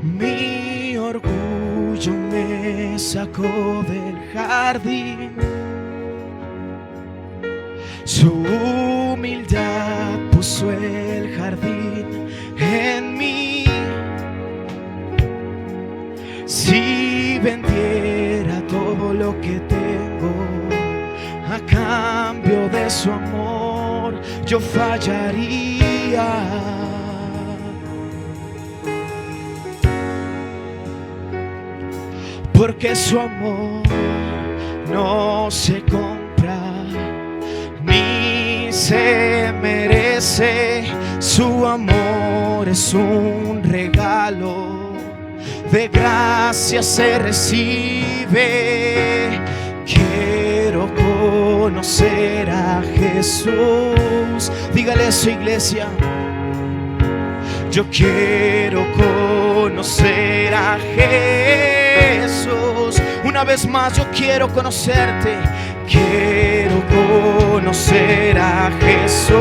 Mi orgullo me sacó del jardín, su humildad puso el jardín en mí. Si vendiera todo lo que tengo a cambio de su amor, yo fallaría. Porque su amor no se compra ni se merece. Su amor es un regalo, de gracia se recibe. Quiero conocer a Jesús. Dígale a su iglesia: yo quiero conocer a Jesús. Una vez más, yo quiero conocerte. Quiero conocer a Jesús.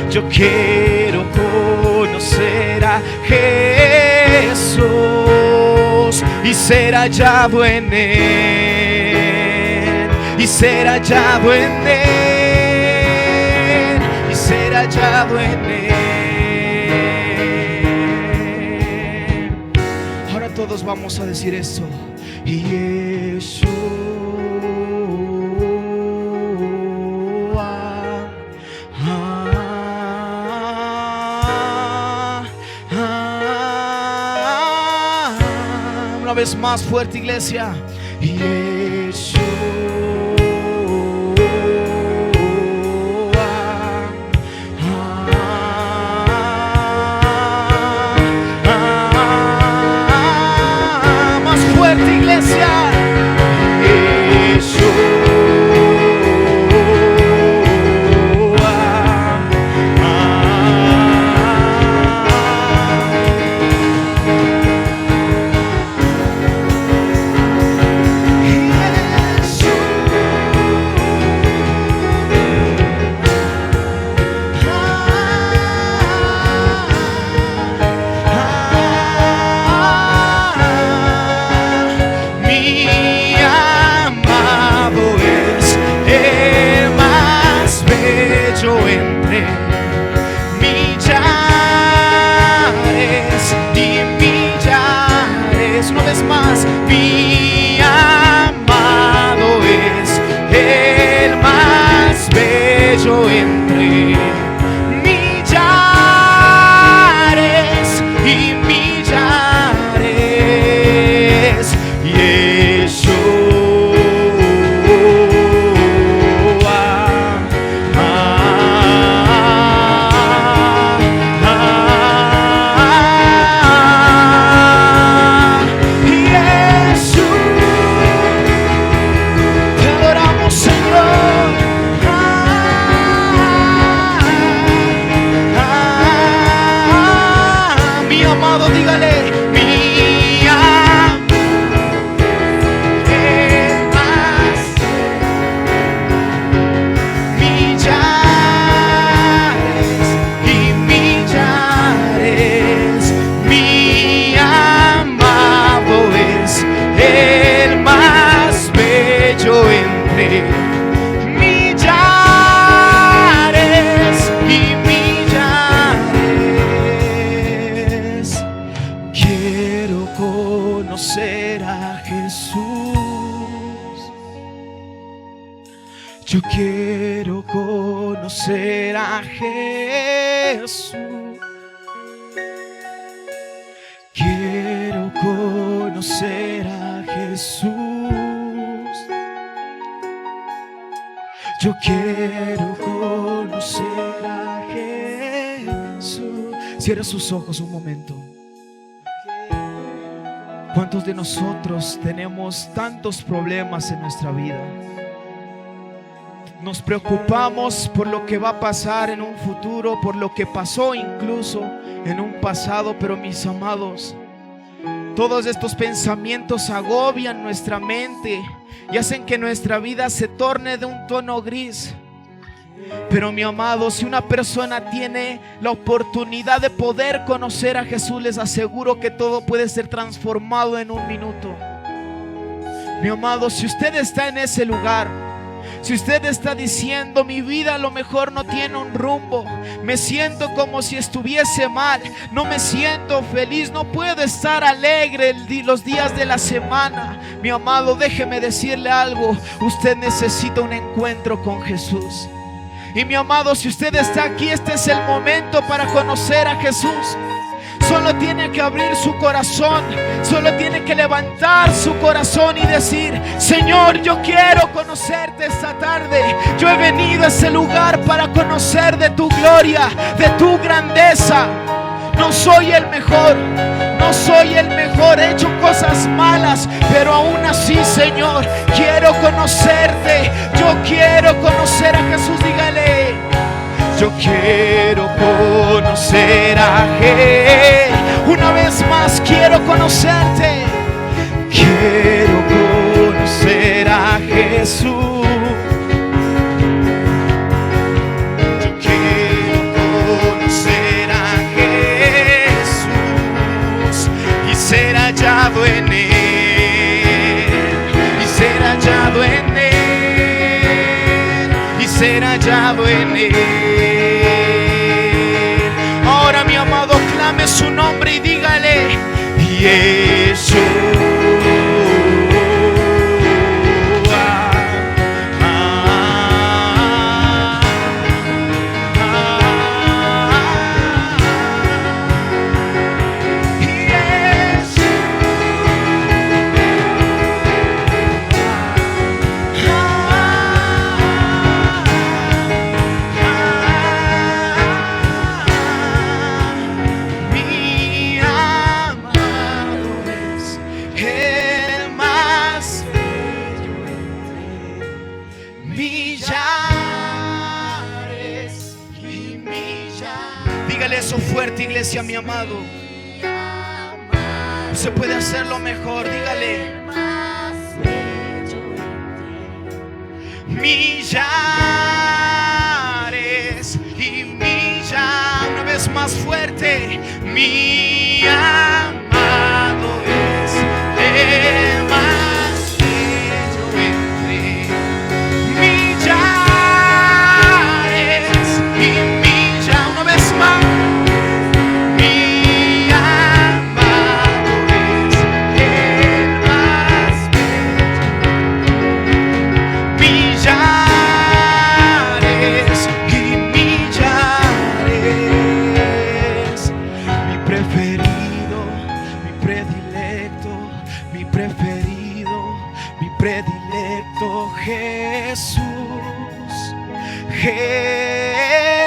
Yo quiero conocer a Jesús y ser hallado en Él, y ser hallado en Él, y ser hallado en Él. Ahora todos vamos a decir esto: Yeshua. Una vez más fuerte, iglesia. Yeshua. Más fuerte, iglesia. Yo quiero conocer a Jesús. Quiero conocer a Jesús. Yo quiero conocer a Jesús. Cierra sus ojos un momento. ¿Cuántos de nosotros tenemos tantos problemas en nuestra vida? Nos preocupamos por lo que va a pasar en un futuro, por lo que pasó incluso en un pasado. Pero mis amados, todos estos pensamientos agobian nuestra mente y hacen que nuestra vida se torne de un tono gris. Pero mi amado, si una persona tiene la oportunidad de poder conocer a Jesús, les aseguro que todo puede ser transformado en un minuto. Mi amado, si usted está en ese lugar, si usted está diciendo: mi vida a lo mejor no tiene un rumbo, me siento como si estuviese mal, no me siento feliz, no puedo estar alegre los días de la semana. Mi amado, déjeme decirle algo: usted necesita un encuentro con Jesús. Y mi amado, si usted está aquí, este es el momento para conocer a Jesús. Solo tiene que abrir su corazón, solo tiene que levantar su corazón y decir: Señor, yo quiero conocerte esta tarde. Yo he venido a ese lugar para conocer de tu gloria, de tu grandeza. No soy el mejor, no soy el mejor, he hecho cosas malas, pero aún así, Señor, quiero conocerte. Yo quiero conocer a Jesús. Dígale: yo quiero conocer a Jesús. Una vez más, quiero conocerte. Quiero conocer a Jesús. Yo quiero conocer a Jesús y ser hallado en Él, y ser hallado en Él, y ser hallado en Él. Ahora, mi amado, clame su nombre y dígale: Yeshua. Eso fuerte, iglesia, mi amado. Se puede hacerlo mejor, dígale: millares y millares. Una vez más fuerte: mi amado es el más bello entre millares y millares. Una vez más: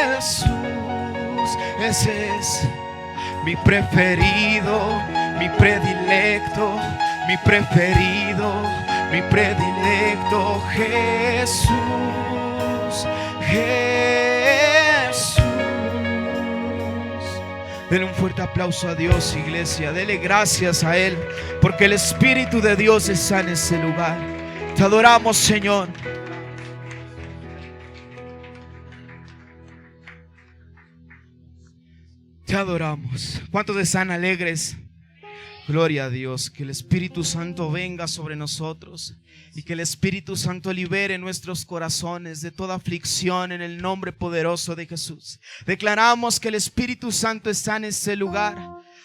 Jesús, ese es mi preferido, mi predilecto, mi preferido, mi predilecto. Jesús, Jesús. Denle un fuerte aplauso a Dios, iglesia. Dele gracias a Él, porque el Espíritu de Dios está en ese lugar. Te adoramos, Señor. Te adoramos. ¿Cuántos están alegres? Gloria a Dios. Que el Espíritu Santo venga sobre nosotros y que el Espíritu Santo libere nuestros corazones de toda aflicción en el nombre poderoso de Jesús. Declaramos que el Espíritu Santo está en este lugar,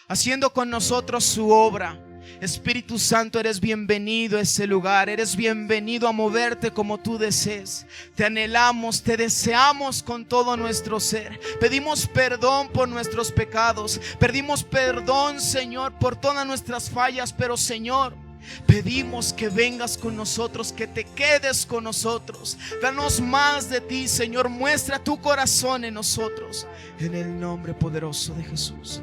haciendo con nosotros su obra. Espíritu Santo, eres bienvenido a ese lugar. Eres bienvenido a moverte como tú desees. Te anhelamos, te deseamos con todo nuestro ser. Pedimos perdón por nuestros pecados. Pedimos perdón, Señor, por todas nuestras fallas. Pero, Señor, pedimos que vengas con nosotros, que te quedes con nosotros. Danos más de ti, Señor. Muestra tu corazón en nosotros, en el nombre poderoso de Jesús.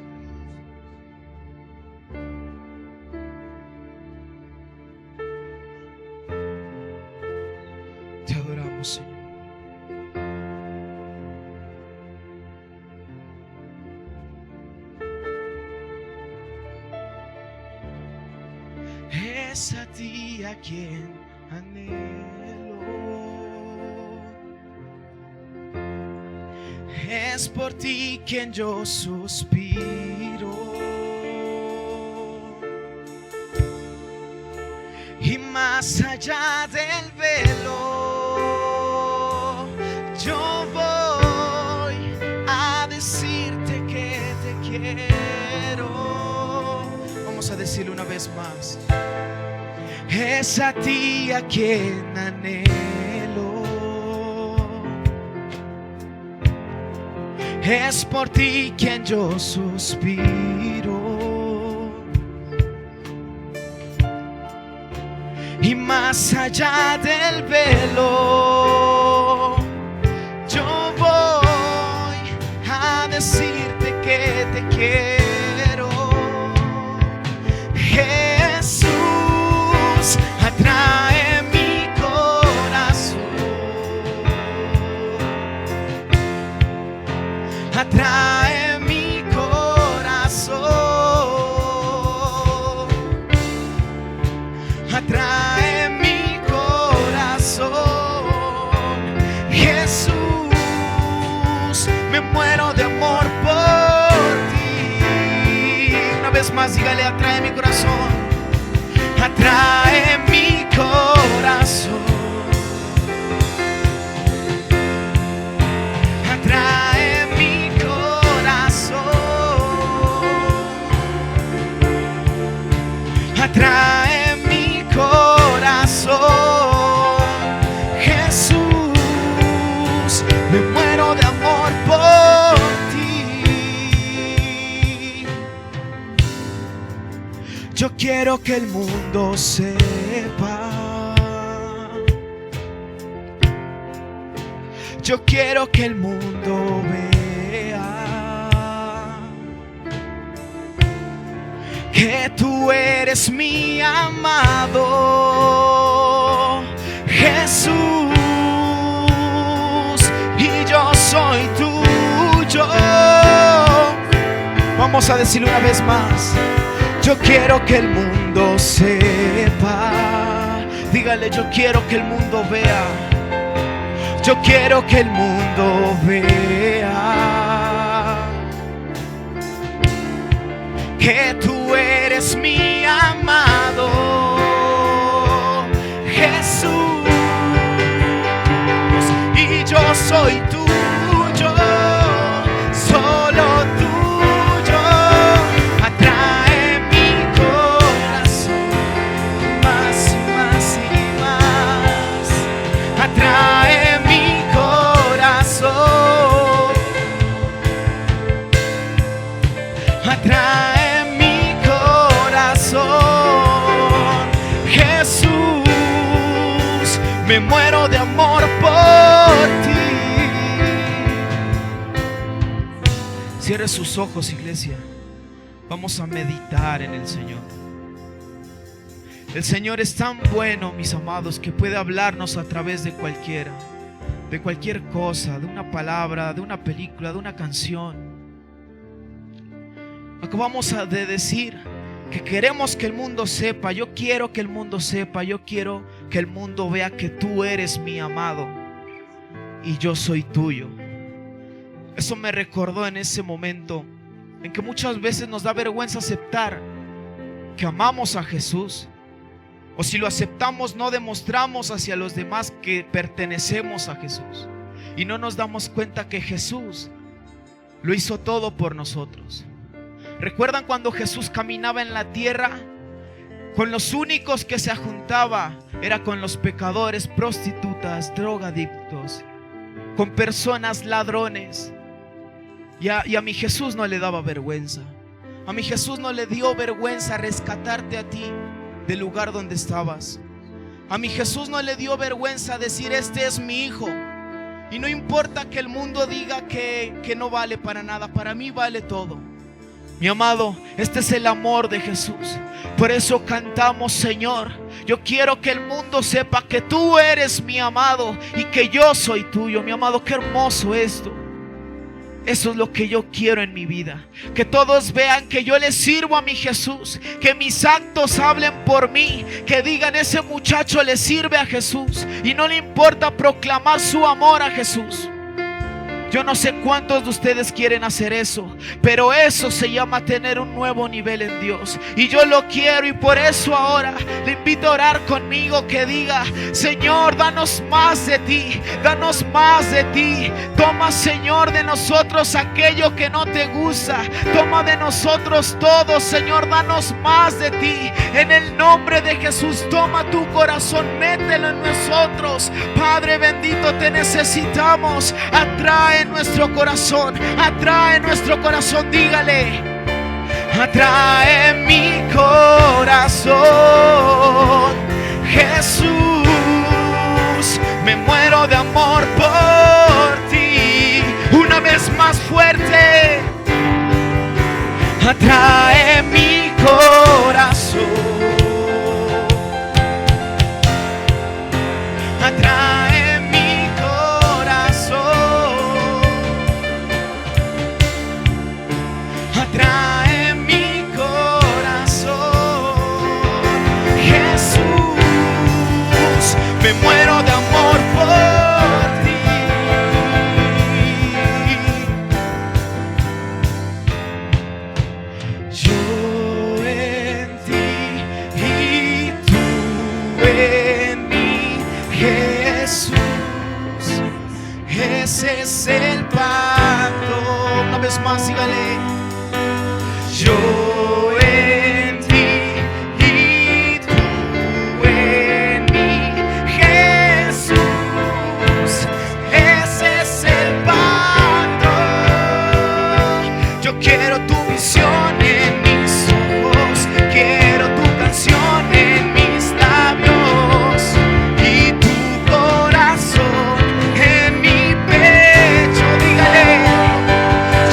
Te adoramos, Señor. Es a ti a quien anhelo. Es por ti quien yo suspiro, y más allá del velo, yo voy a decirte que te quiero. Vamos a decirlo una vez más. Es a ti a quien anhelo, es por ti quien yo suspiro, y más allá del velo, yo voy a decirte que te quiero. Jesús, atrae mi corazón, atrae mi corazón, atrae mi corazón. Jesús, me muero de amor por ti. Una vez más, dígale: atrae mi corazón, atrae mi corazón, atrae mi corazón, atrae mi corazón. Jesús, me muero de amor por ti. Yo quiero que el mundo sepa, yo quiero que el mundo vea que tú eres mi amado, Jesús, y yo soy tuyo. Vamos a decirlo una vez más. Yo quiero que el mundo sepa. Dígale: yo quiero que el mundo vea. Yo quiero que el mundo vea que tú eres mi amado, Jesús, y yo soy tuyo, solo tuyo. Atrae mi corazón, atrae mi corazón. Jesús, me muero de amor por ti. Cierre sus ojos, iglesia. Vamos a meditar en el Señor. El Señor es tan bueno, mis amados, que puede hablarnos a través de cualquier cosa, de una palabra, de una película, de una canción. Acabamos de decir que queremos que el mundo sepa. Yo quiero que el mundo sepa. Yo quiero que el mundo vea que tú eres mi amado y yo soy tuyo. Eso me recordó en ese momento en que muchas veces nos da vergüenza aceptar que amamos a Jesús. O si lo aceptamos, no demostramos hacia los demás que pertenecemos a Jesús. Y no nos damos cuenta que Jesús lo hizo todo por nosotros. ¿Recuerdan cuando Jesús caminaba en la tierra? Con los únicos que se juntaba era con los pecadores, prostitutas, drogadictos, con personas ladrones. Y a mi Jesús no le daba vergüenza. A mi Jesús no le dio vergüenza rescatarte a ti del lugar donde estabas. A mi Jesús no le dio vergüenza decir: este es mi hijo. Y no importa que el mundo diga que no vale para nada, para mí vale todo. Mi amado, este es el amor de Jesús. Por eso cantamos: Señor, yo quiero que el mundo sepa que tú eres mi amado y que yo soy tuyo. Mi amado, qué hermoso esto. Eso es lo que yo quiero en mi vida. Que todos vean que yo les sirvo a mi Jesús. Que mis actos hablen por mí. Que digan: ese muchacho le sirve a Jesús y no le importa proclamar su amor a Jesús. Yo no sé cuántos de ustedes quieren hacer eso, pero eso se llama tener un nuevo nivel en Dios. Y yo lo quiero, y por eso ahora le invito a orar conmigo, que diga: Señor, danos más de ti, danos más de ti. Toma, Señor, de nosotros aquello que no te gusta. Toma de nosotros todo, Señor, danos más de ti. En el nombre de Jesús, toma tu corazón, mételo en nosotros. Padre bendito, te necesitamos. Atrae nuestro corazón, atrae nuestro corazón. Dígale: atrae mi corazón, Jesús. Me muero de amor por ti. Una vez más fuerte: atrae mi corazón, atrae mi corazón, atrae mi corazón, Jesús. Me muero de amor por ti. Yo en ti y tú en mí, Jesús. Ese es el pacto. Una vez más, dígale: yo en ti y tú en mí, Jesús. Ese es el pacto. Yo quiero tu visión en mis ojos, quiero tu canción en mis labios y tu corazón en mi pecho. Dígale: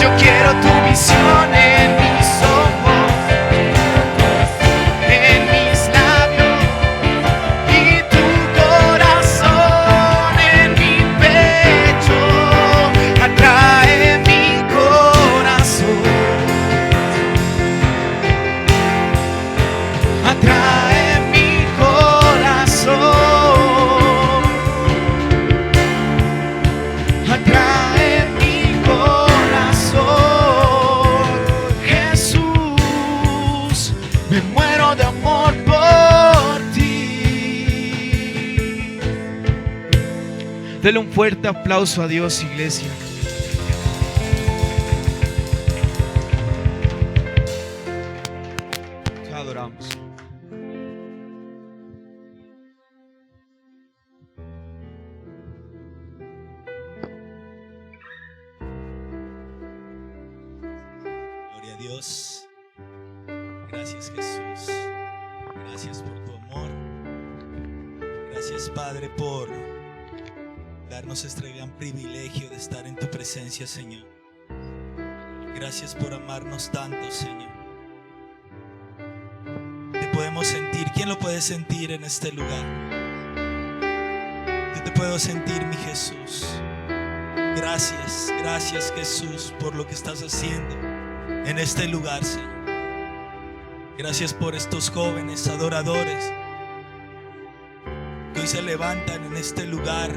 yo quiero tu visión en mis ojos, en mis labios y tu corazón en mi pecho. Atrae mi corazón, atrae mi corazón, atrae mi corazón, Jesús. Me muero de amor por ti. Dele un fuerte aplauso a Dios, iglesia. Te adoramos. Gloria a Dios. Gracias, Jesús. Gracias por tu amor. Gracias, Padre, por darnos este gran privilegio de estar en tu presencia, Señor. Gracias por amarnos tanto, Señor. Te podemos sentir. ¿Quién lo puede sentir en este lugar? Yo te puedo sentir, mi Jesús. Gracias, gracias, Jesús, por lo que estás haciendo en este lugar, Señor. Gracias por estos jóvenes adoradores que hoy se levantan en este lugar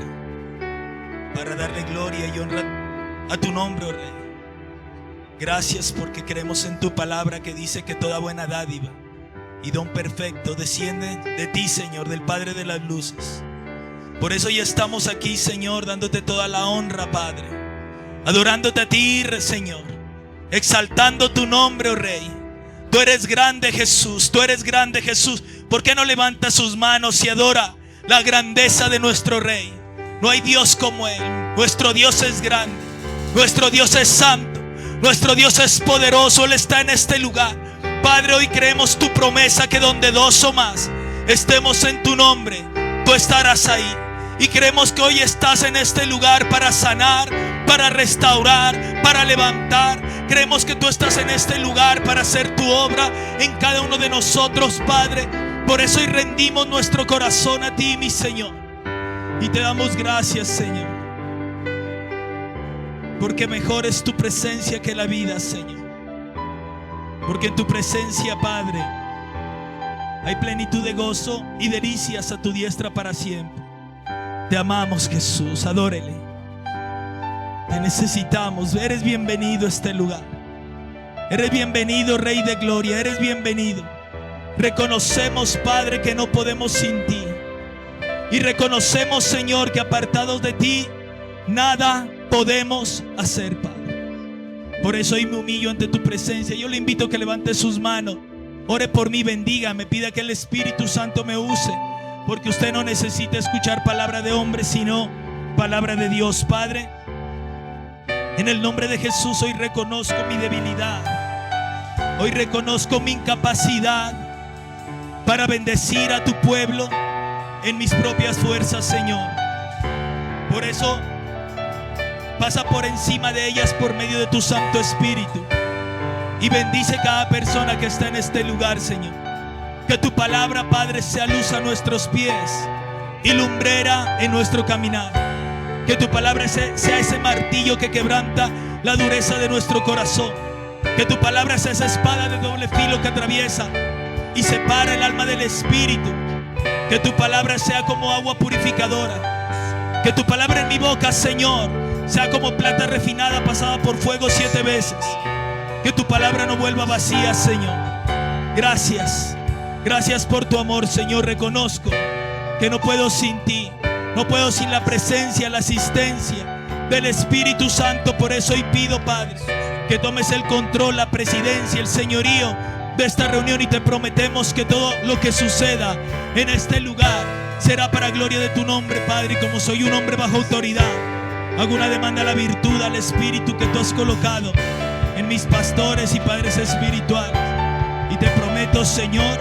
para darle gloria y honra a tu nombre, oh Rey. Gracias porque creemos en tu palabra que dice que toda buena dádiva y don perfecto desciende de ti, Señor, del Padre de las luces. Por eso ya estamos aquí, Señor, dándote toda la honra, Padre, adorándote a ti, Señor, exaltando tu nombre, oh Rey. Tú eres grande, Jesús, tú eres grande, Jesús. ¿Por qué no levanta sus manos y adora la grandeza de nuestro Rey? No hay Dios como Él. Nuestro Dios es grande, nuestro Dios es santo, nuestro Dios es poderoso. Él está en este lugar. Padre, hoy creemos tu promesa que donde dos o más estemos en tu nombre, tú estarás ahí. Y creemos que hoy estás en este lugar para sanar, para restaurar, para levantar. Creemos que tú estás en este lugar para hacer tu obra en cada uno de nosotros, Padre. Por eso hoy rendimos nuestro corazón a ti, mi Señor, y te damos gracias, Señor, porque mejor es tu presencia que la vida, Señor. Porque en tu presencia, Padre, hay plenitud de gozo y delicias a tu diestra para siempre. Te amamos, Jesús, adórele. Te necesitamos. Eres bienvenido a este lugar. Eres bienvenido, Rey de Gloria. Eres bienvenido. Reconocemos, Padre, que no podemos sin ti. Y reconocemos, Señor, que apartados de ti nada podemos hacer, Padre. Por eso hoy me humillo ante tu presencia. Yo le invito a que levante sus manos, ore por mí, bendiga, me pida que el Espíritu Santo me use, porque usted no necesita escuchar palabra de hombre, sino palabra de Dios. Padre, en el nombre de Jesús, hoy reconozco mi debilidad. Hoy reconozco mi incapacidad para bendecir a tu pueblo en mis propias fuerzas, Señor. Por eso pasa por encima de ellas por medio de tu Santo Espíritu y bendice cada persona que está en este lugar, Señor. Que tu palabra, Padre, sea luz a nuestros pies y lumbrera en nuestro caminar. Que tu palabra sea ese martillo que quebranta la dureza de nuestro corazón. Que tu palabra sea esa espada de doble filo que atraviesa y separa el alma del espíritu. Que tu palabra sea como agua purificadora. Que tu palabra en mi boca, Señor, sea como plata refinada pasada por fuego 7 veces. Que tu palabra no vuelva vacía, Señor. Gracias. Gracias por tu amor, Señor. Reconozco que no puedo sin ti. No puedo sin la presencia, la asistencia del Espíritu Santo. Por eso hoy pido, Padre, que tomes el control, la presidencia, el señorío de esta reunión, y te prometemos que todo lo que suceda en este lugar será para gloria de tu nombre, Padre. Y como soy un hombre bajo autoridad, hago una demanda a la virtud, al Espíritu que tú has colocado en mis pastores y padres espirituales. Y te prometo, Señor,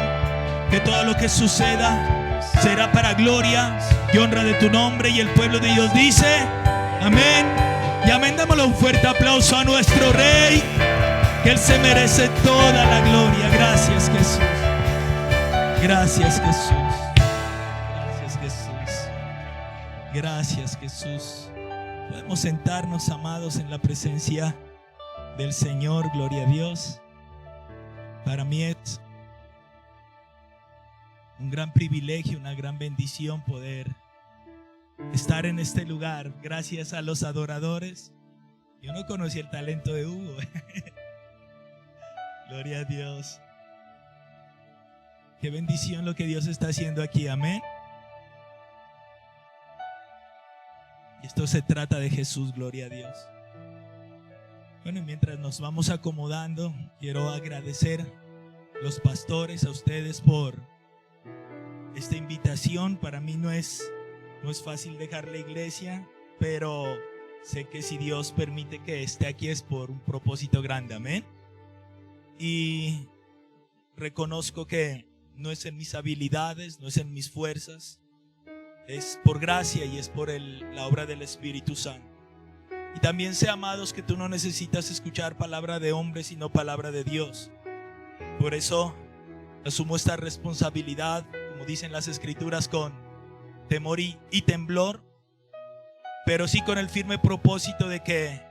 que todo lo que suceda será para gloria y honra de tu nombre. Y el pueblo de Dios dice amén y amén. Démosle un fuerte aplauso a nuestro Rey, que Él se merece toda la gloria. Gracias, Jesús. Gracias, Jesús. Gracias, Jesús. Gracias, Jesús. Podemos sentarnos, amados, en la presencia del Señor. Gloria a Dios. Para mí es un gran privilegio, una gran bendición poder estar en este lugar. Gracias a los adoradores. Yo no conocí el talento de Hugo. Gloria a Dios. Qué bendición lo que Dios está haciendo aquí. Amén. Y esto se trata de Jesús. Gloria a Dios. Bueno, y mientras nos vamos acomodando, quiero agradecer a los pastores, a ustedes por esta invitación. Para mí no es fácil dejar la iglesia, pero sé que si Dios permite que esté aquí es por un propósito grande. Amén. Y reconozco que no es en mis habilidades, no es en mis fuerzas, es por gracia y es por la obra del Espíritu Santo. Y también sé, amados, que tú no necesitas escuchar palabra de hombre, sino palabra de Dios. Por eso asumo esta responsabilidad, como dicen las Escrituras, con temor y temblor, pero sí con el firme propósito de que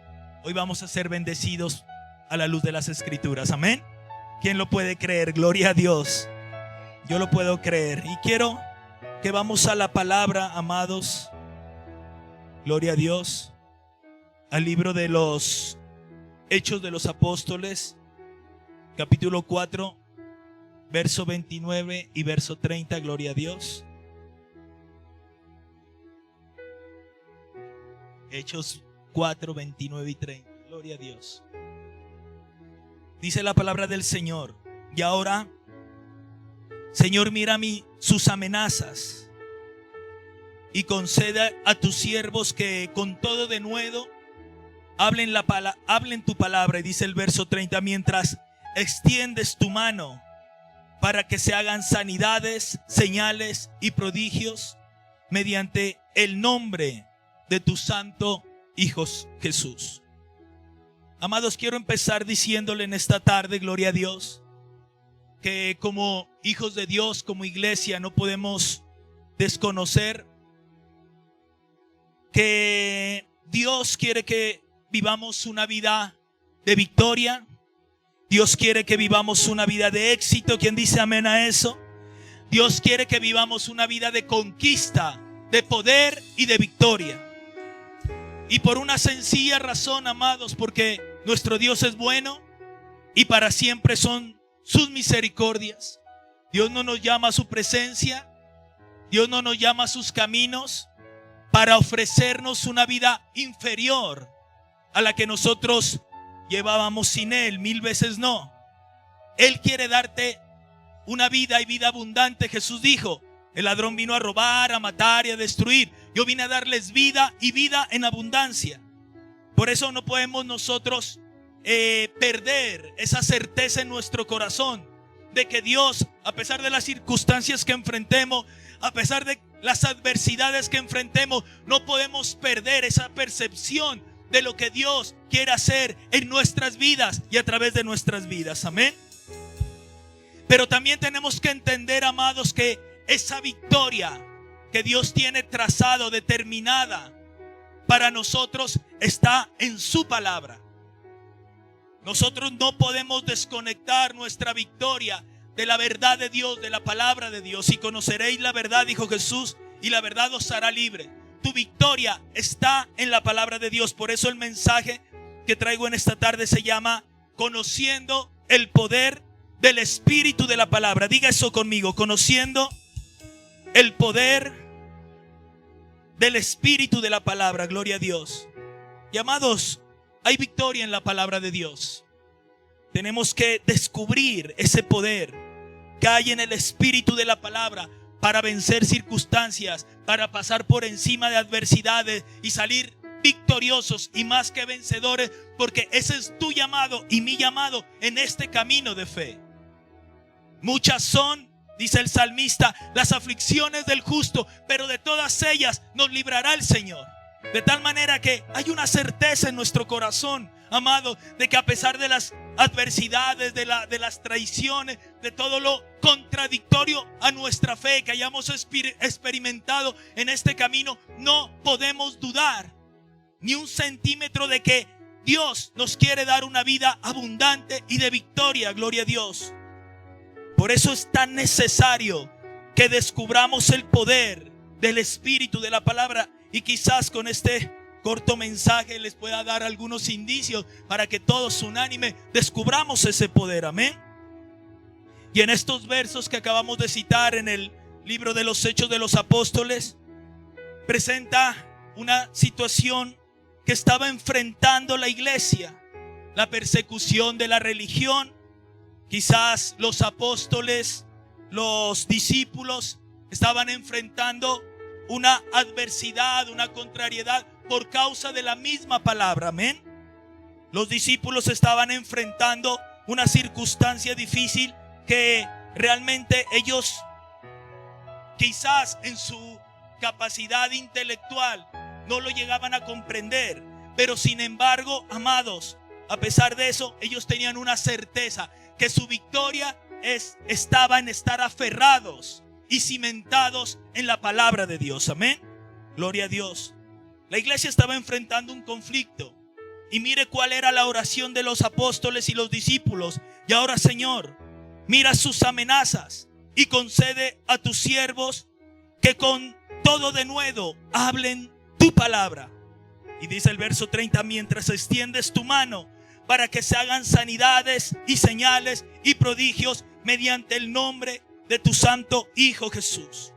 hoy vamos a ser bendecidos a la luz de las Escrituras. Amén. ¿Quién lo puede creer? Gloria a Dios. Yo lo puedo creer. Y quiero que vamos a la palabra, amados. Gloria a Dios. Al libro de los Hechos de los Apóstoles, capítulo 4, verso 29 y verso 30. Gloria a Dios. Hechos 4, 29 y 30. Gloria a Dios. Dice la palabra del Señor: y ahora, Señor, mira sus amenazas y conceda a tus siervos que con todo denuedo hablen tu palabra. Y dice el verso 30: mientras extiendes tu mano para que se hagan sanidades, señales y prodigios mediante el nombre de tu santo Hijo Jesús. Amados, quiero empezar diciéndole en esta tarde, gloria a Dios, que como hijos de Dios, como iglesia, no podemos desconocer que Dios quiere que vivamos una vida de victoria. Dios quiere que vivamos una vida de éxito. ¿Quién dice amén a eso? Dios quiere que vivamos una vida de conquista, de poder y de victoria. Y por una sencilla razón, amados, porque nuestro Dios es bueno y para siempre son sus misericordias. Dios no nos llama a su presencia, Dios no nos llama a sus caminos para ofrecernos una vida inferior a la que nosotros llevábamos sin Él. 1000 veces no. Él quiere darte una vida y vida abundante. Jesús dijo: el ladrón vino a robar, a matar y a destruir. Yo vine a darles vida y vida en abundancia. Por eso no podemos nosotros perder esa certeza en nuestro corazón de que Dios, a pesar de las circunstancias que enfrentemos, a pesar de las adversidades que enfrentemos, no podemos perder esa percepción de lo que Dios quiere hacer en nuestras vidas y a través de nuestras vidas. Amén. Pero también tenemos que entender, amados, que esa victoria que Dios tiene trazado, determinada para nosotros, está en su palabra. Nosotros no podemos desconectar nuestra victoria de la verdad de Dios, de la palabra de Dios. Y conoceréis la verdad, dijo Jesús, y la verdad os hará libre. Tu victoria está en la palabra de Dios. Por eso el mensaje que traigo en esta tarde se llama Conociendo el poder del Espíritu de la palabra. Diga eso conmigo: conociendo el poder del Espíritu de la palabra. Gloria a Dios. Y amados, hay victoria en la palabra de Dios. Tenemos que descubrir ese poder que hay en el Espíritu de la palabra para vencer circunstancias, para pasar por encima de adversidades y salir victoriosos y más que vencedores, porque ese es tu llamado y mi llamado en este camino de fe. Muchas son, dice el salmista, las aflicciones del justo, pero de todas ellas nos librará el Señor. De tal manera que hay una certeza en nuestro corazón, amado, de que a pesar de las adversidades, de las traiciones, de todo lo contradictorio a nuestra fe que hayamos experimentado en este camino, no podemos dudar ni un centímetro de que Dios nos quiere dar una vida abundante y de victoria. Gloria a Dios. Por eso es tan necesario que descubramos el poder del Espíritu de la palabra. Y quizás con este corto mensaje les pueda dar algunos indicios para que todos unánime descubramos ese poder. Amén. Y en estos versos que acabamos de citar en el libro de los Hechos de los Apóstoles, presenta una situación que estaba enfrentando la iglesia: la persecución de la religión. Quizás los apóstoles, los discípulos estaban enfrentando una adversidad, una contrariedad por causa de la misma palabra. Amén. Los discípulos estaban enfrentando una circunstancia difícil que realmente ellos, quizás en su capacidad intelectual, no lo llegaban a comprender. Pero sin embargo, amados, a pesar de eso, ellos tenían una certeza que su victoria estaba en estar aferrados y cimentados en la palabra de Dios. Amén. Gloria a Dios. La iglesia estaba enfrentando un conflicto. Y mire cuál era la oración de los apóstoles y los discípulos. Y ahora, Señor, mira sus amenazas y concede a tus siervos que con todo denuedo hablen tu palabra. Y dice el verso 30: mientras extiendes tu mano para que se hagan sanidades y señales y prodigios mediante el nombre de tu santo Hijo Jesús.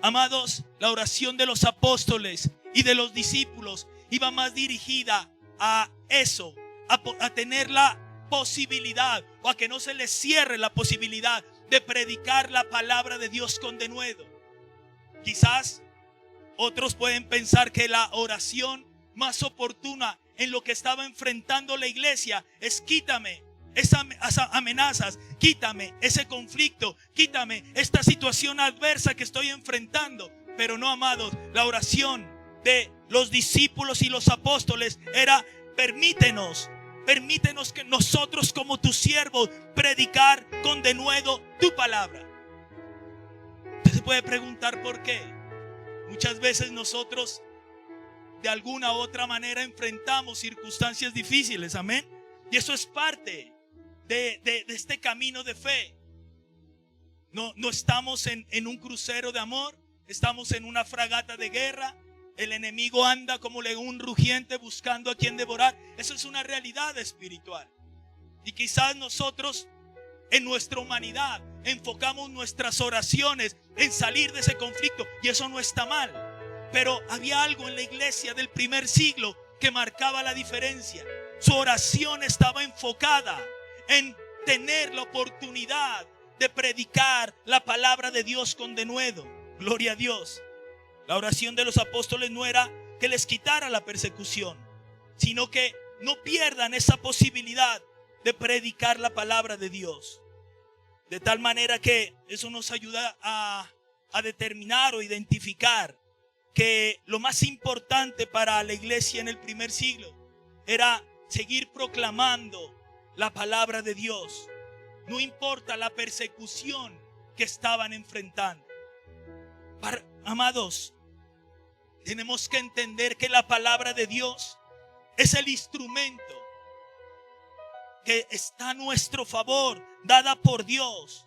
Amados, la oración de los apóstoles y de los discípulos iba más dirigida a eso, a tener la posibilidad, o a que no se les cierre la posibilidad de predicar la palabra de Dios con denuedo. Quizás otros pueden pensar que la oración más oportuna en lo que estaba enfrentando la iglesia es: quítame esas amenazas, quítame ese conflicto, quítame esta situación adversa que estoy enfrentando. Pero no, amados, la oración de los discípulos y los apóstoles era: permítenos que nosotros como tus siervos predicar con denuedo tu palabra. Usted se puede preguntar por qué. Muchas veces nosotros de alguna u otra manera enfrentamos circunstancias difíciles. Amén. Y eso es parte de este camino de fe. No estamos en un crucero de amor, estamos en una fragata de guerra, el enemigo anda como león rugiente buscando a quien devorar. Eso es una realidad espiritual. Y quizás nosotros en nuestra humanidad enfocamos nuestras oraciones en salir de ese conflicto, y eso no está mal. Pero había algo en la iglesia del primer siglo que marcaba la diferencia. Su oración estaba enfocada en tener la oportunidad de predicar la palabra de Dios con denuedo. Gloria a Dios. La oración de los apóstoles no era que les quitara la persecución, sino que no pierdan esa posibilidad de predicar la palabra de Dios. De tal manera que eso nos ayuda a determinar o identificar que lo más importante para la iglesia en el primer siglo era seguir proclamando la palabra de Dios. No importa la persecución que estaban enfrentando. Amados, tenemos que entender que la palabra de Dios es el instrumento que está a nuestro favor, dada por Dios.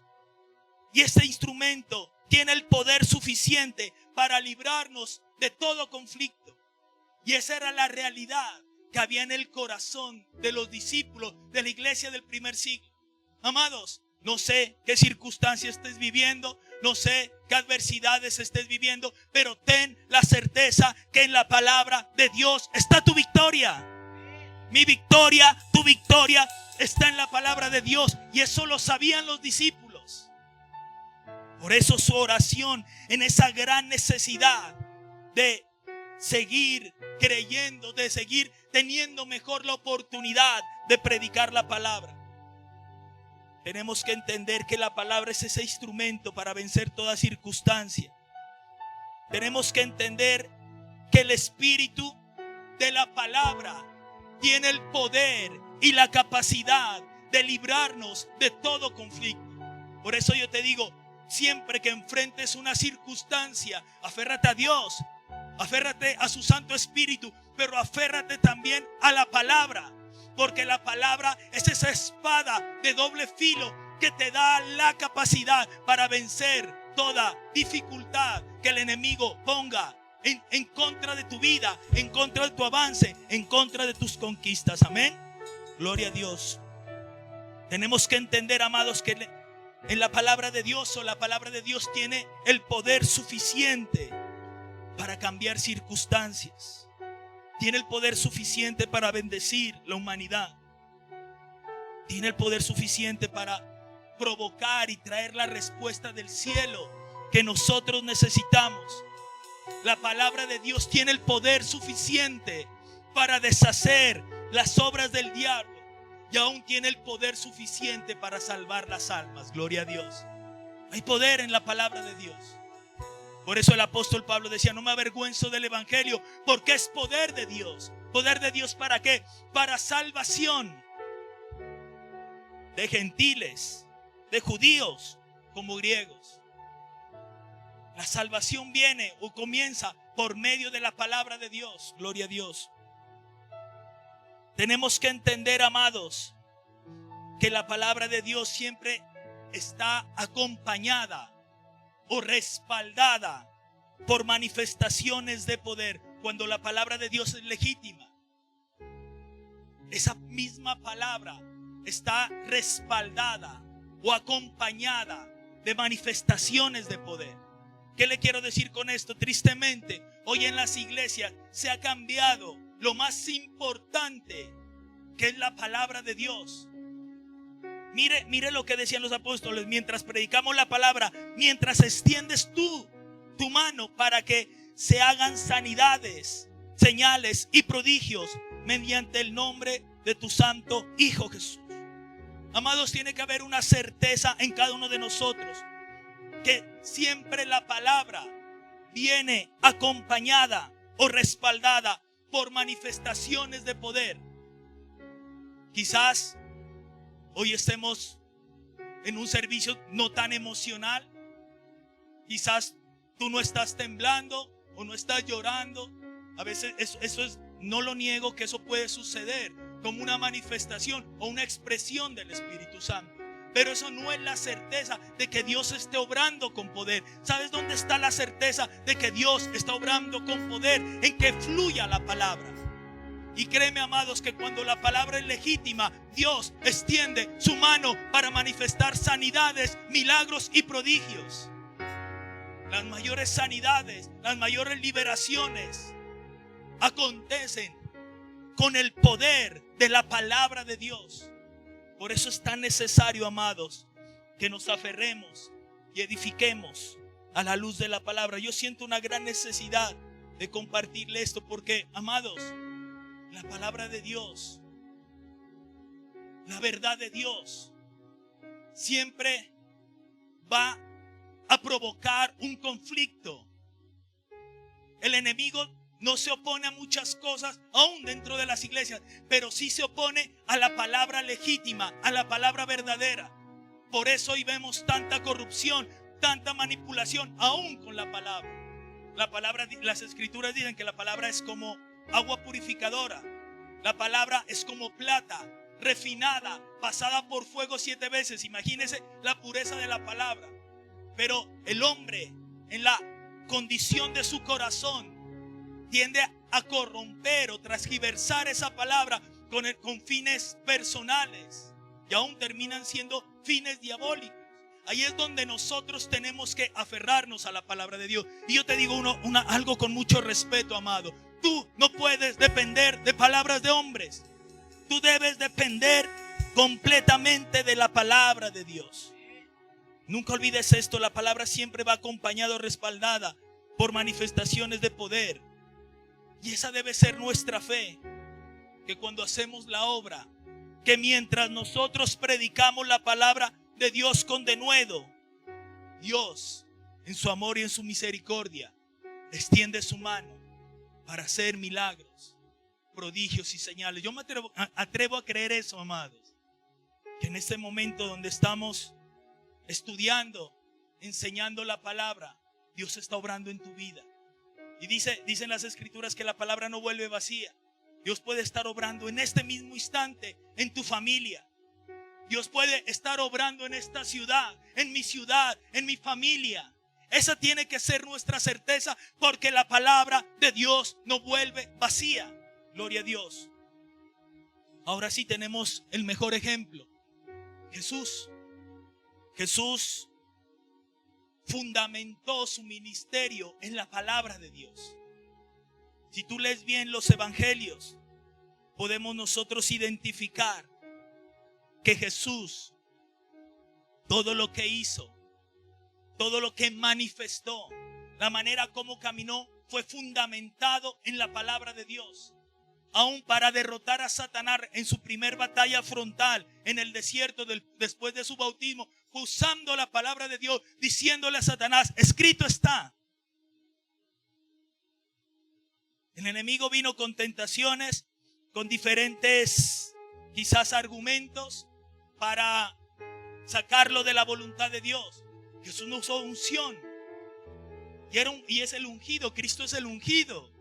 Y este instrumento tiene el poder suficiente para librarnos de todo conflicto. Y esa era la realidad que había en el corazón de los discípulos de la iglesia del primer siglo. Amados, no sé qué circunstancias estés viviendo, no sé qué adversidades estés viviendo, pero ten la certeza que en la palabra de Dios está tu victoria. Mi victoria, tu victoria está en la palabra de Dios, y eso lo sabían los discípulos. Por eso su oración en esa gran necesidad de seguir creyendo, de seguir teniendo mejor la oportunidad de predicar la palabra. Tenemos que entender que la palabra es ese instrumento para vencer toda circunstancia. Tenemos que entender que el espíritu de la palabra tiene el poder y la capacidad de librarnos de todo conflicto. Por eso yo te digo, siempre que enfrentes una circunstancia, aférrate a Dios, aférrate a su Santo Espíritu, pero aférrate también a la palabra. Porque la palabra es esa espada de doble filo que te da la capacidad para vencer toda dificultad que el enemigo ponga en contra de tu vida, en contra de tu avance, en contra de tus conquistas. Amén. Gloria a Dios. Tenemos que entender, amados, que en la palabra de Dios, o la palabra de Dios tiene el poder suficiente para cambiar circunstancias. Tiene el poder suficiente para bendecir la humanidad. Tiene el poder suficiente para provocar y traer la respuesta del cielo que nosotros necesitamos. La palabra de Dios tiene el poder suficiente para deshacer las obras del diablo, y aún tiene el poder suficiente para salvar las almas. Gloria a Dios. Hay poder en la palabra de Dios. Por eso el apóstol Pablo decía: no me avergüenzo del evangelio, porque es poder de Dios. ¿Poder de Dios para qué? Para salvación de gentiles, de judíos como griegos. La salvación viene o comienza por medio de la palabra de Dios. Gloria a Dios. Tenemos que entender, amados, que la palabra de Dios siempre está acompañada o respaldada por manifestaciones de poder. Cuando la palabra de Dios es legítima, esa misma palabra está respaldada o acompañada de manifestaciones de poder. ¿Qué le quiero decir con esto? Tristemente, hoy en las iglesias se ha cambiado lo más importante, que es la palabra de Dios. Mire lo que decían los apóstoles: mientras predicamos la palabra, mientras extiendes tu mano para que se hagan sanidades, señales y prodigios mediante el nombre de tu santo Hijo Jesús. Amados, tiene que haber una certeza en cada uno de nosotros que siempre la palabra viene acompañada o respaldada por manifestaciones de poder. Quizás hoy estemos en un servicio no tan emocional. Quizás tú no estás temblando o no estás llorando. A veces eso es, no lo niego, que eso puede suceder como una manifestación o una expresión del Espíritu Santo. pero eso no es la certeza de que Dios esté obrando con poder. ¿Sabes dónde está la certeza de que Dios está obrando con poder? En que fluya la palabra. Y créeme, amados, que cuando la palabra es legítima, Dios extiende su mano para manifestar sanidades, milagros y prodigios. Las mayores sanidades, las mayores liberaciones acontecen con el poder de la palabra de Dios. Por eso es tan necesario, amados, que nos aferremos y edifiquemos a la luz de la palabra. Yo siento una gran necesidad de compartirle esto porque, amados, la palabra de Dios, la verdad de Dios, siempre va a provocar un conflicto. El enemigo no se opone a muchas cosas, aún dentro de las iglesias, pero sí se opone a la palabra legítima, a la palabra verdadera. Por eso hoy vemos tanta corrupción, tanta manipulación, aún con la palabra. La palabra, las escrituras dicen que la palabra es como agua purificadora. La palabra es como plata refinada, pasada por fuego 7 veces. Imagínense la pureza de la palabra. Pero el hombre, en la condición de su corazón, tiende a corromper o transgiversar esa palabra con fines personales, y aún terminan siendo fines diabólicos. Ahí es donde nosotros tenemos que aferrarnos a la palabra de Dios. Y yo te digo algo con mucho respeto, amado. Tú no puedes depender de palabras de hombres. Tú debes depender completamente de la palabra de Dios. Nunca olvides esto: la palabra siempre va acompañada o respaldada por manifestaciones de poder. Y esa debe ser nuestra fe, que cuando hacemos la obra, que mientras nosotros predicamos la palabra de Dios con denuedo, Dios, en su amor y en su misericordia, extiende su mano para hacer milagros, prodigios y señales. Yo me atrevo a creer eso, amados, que en este momento donde estamos estudiando, enseñando la palabra, Dios está obrando en tu vida. Y dicen las escrituras que la palabra no vuelve vacía. Dios puede estar obrando en este mismo instante en tu familia. Dios puede estar obrando en esta ciudad, en mi familia. Esa tiene que ser nuestra certeza, porque la palabra de Dios no vuelve vacía. Gloria a Dios. Ahora sí tenemos el mejor ejemplo: Jesús. Jesús fundamentó su ministerio en la palabra de Dios. Si tú lees bien los evangelios, podemos nosotros identificar que Jesús, todo lo que hizo, todo lo que manifestó, la manera como caminó, fue fundamentado en la palabra de Dios. Aún para derrotar a Satanás en su primer batalla frontal en el desierto después de su bautismo, usando la palabra de Dios, diciéndole a Satanás: escrito está. El enemigo vino con tentaciones, con diferentes quizás argumentos para sacarlo de la voluntad de Dios. Jesús no usó unción, y es el ungido. Cristo es el ungido.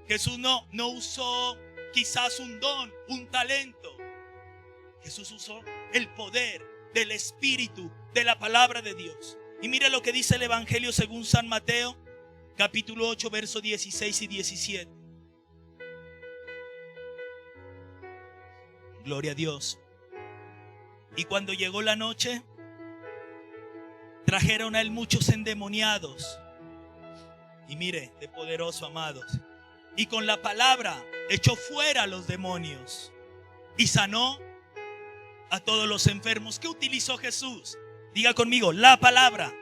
Jesús no usó quizás un don, un talento. Jesús usó el poder del Espíritu, de la palabra de Dios. Y mire lo que dice el Evangelio según San Mateo, capítulo 8, versos 16 y 17. Gloria a Dios. Y cuando llegó la noche, trajeron a él muchos endemoniados. Y mire, de poderoso, amados. Y con la palabra echó fuera a los demonios y sanó a todos los enfermos. ¿Qué utilizó Jesús? Diga conmigo: la palabra.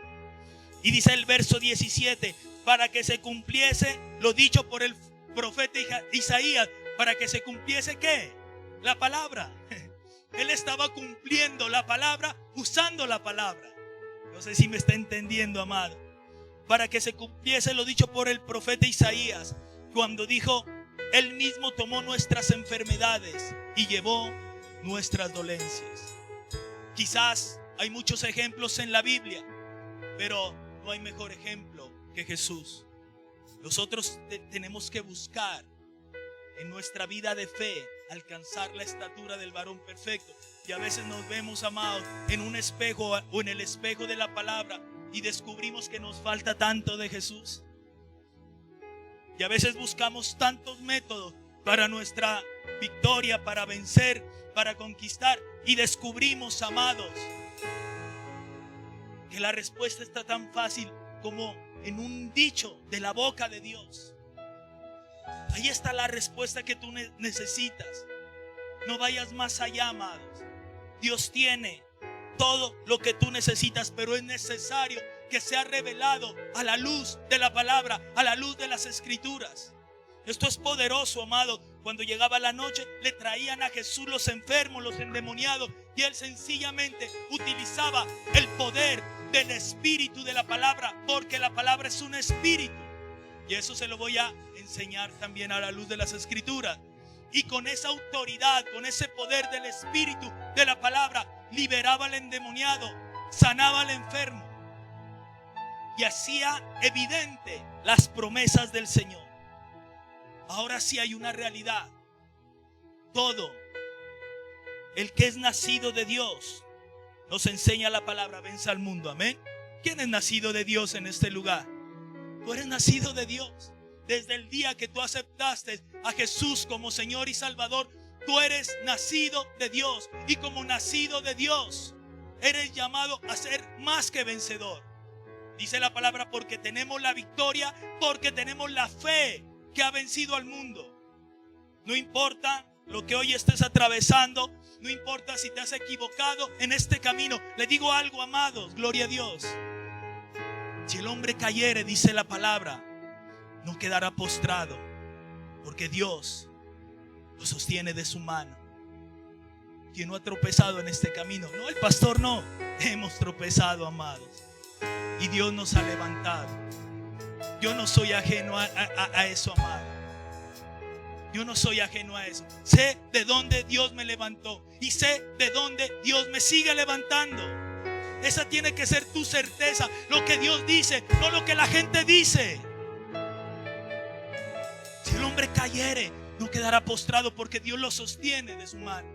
Y dice el verso 17: para que se cumpliese lo dicho por el profeta Isaías. ¿Para que se cumpliese qué? La palabra. Él estaba cumpliendo la palabra, usando la palabra. No sé si me está entendiendo, amado. Para que se cumpliese lo dicho por el profeta Isaías, cuando dijo: Él mismo tomó nuestras enfermedades y llevó nuestras dolencias. Quizás hay muchos ejemplos en la Biblia, pero no hay mejor ejemplo que Jesús. Nosotros tenemos que buscar en nuestra vida de fe alcanzar la estatura del varón perfecto. Y a veces nos vemos, amados, en un espejo o en el espejo de la palabra y descubrimos que nos falta tanto de Jesús. Y a veces buscamos tantos métodos para nuestra victoria, para vencer, para conquistar, y descubrimos, amados, que la respuesta está tan fácil como en un dicho de la boca de Dios. Ahí está la respuesta que tú necesitas. No vayas más allá, amados. Dios tiene todo lo que tú necesitas, pero es necesario que sea revelado a la luz de la palabra, a la luz de las escrituras. Esto es poderoso, amado. Cuando llegaba la noche, le traían a Jesús los enfermos, los endemoniados, y Él sencillamente utilizaba el poder del espíritu de la palabra, porque la palabra es un espíritu. Y eso se lo voy a enseñar también a la luz de las escrituras. Y con esa autoridad, con ese poder del espíritu de la palabra, liberaba al endemoniado, sanaba al enfermo y hacía evidente las promesas del Señor. Ahora sí hay una realidad. Todo el que es nacido de Dios, nos enseña la palabra, vence al mundo. Amén. ¿Quién es nacido de Dios en este lugar? Tú eres nacido de Dios. Desde el día que tú aceptaste a Jesús como Señor y Salvador, tú eres nacido de Dios. Y como nacido de Dios, eres llamado a ser más que vencedor. Dice la palabra, porque tenemos la victoria, porque tenemos la fe que ha vencido al mundo. No importa lo que hoy estés atravesando, no importa si te has equivocado en este camino. Le digo algo, amados, gloria a Dios. Si el hombre cayere, dice la palabra, no quedará postrado, porque Dios lo sostiene de su mano. Quien no ha tropezado en este camino, no, el pastor no, hemos tropezado, amados, y Dios nos ha levantado. Yo no soy ajeno a eso, amado. Yo no soy ajeno a eso. Sé de dónde Dios me levantó y sé de dónde Dios me sigue levantando. Esa tiene que ser tu certeza. Lo que Dios dice, no lo que la gente dice. Si el hombre cayere, no quedará postrado, porque Dios lo sostiene de su mano.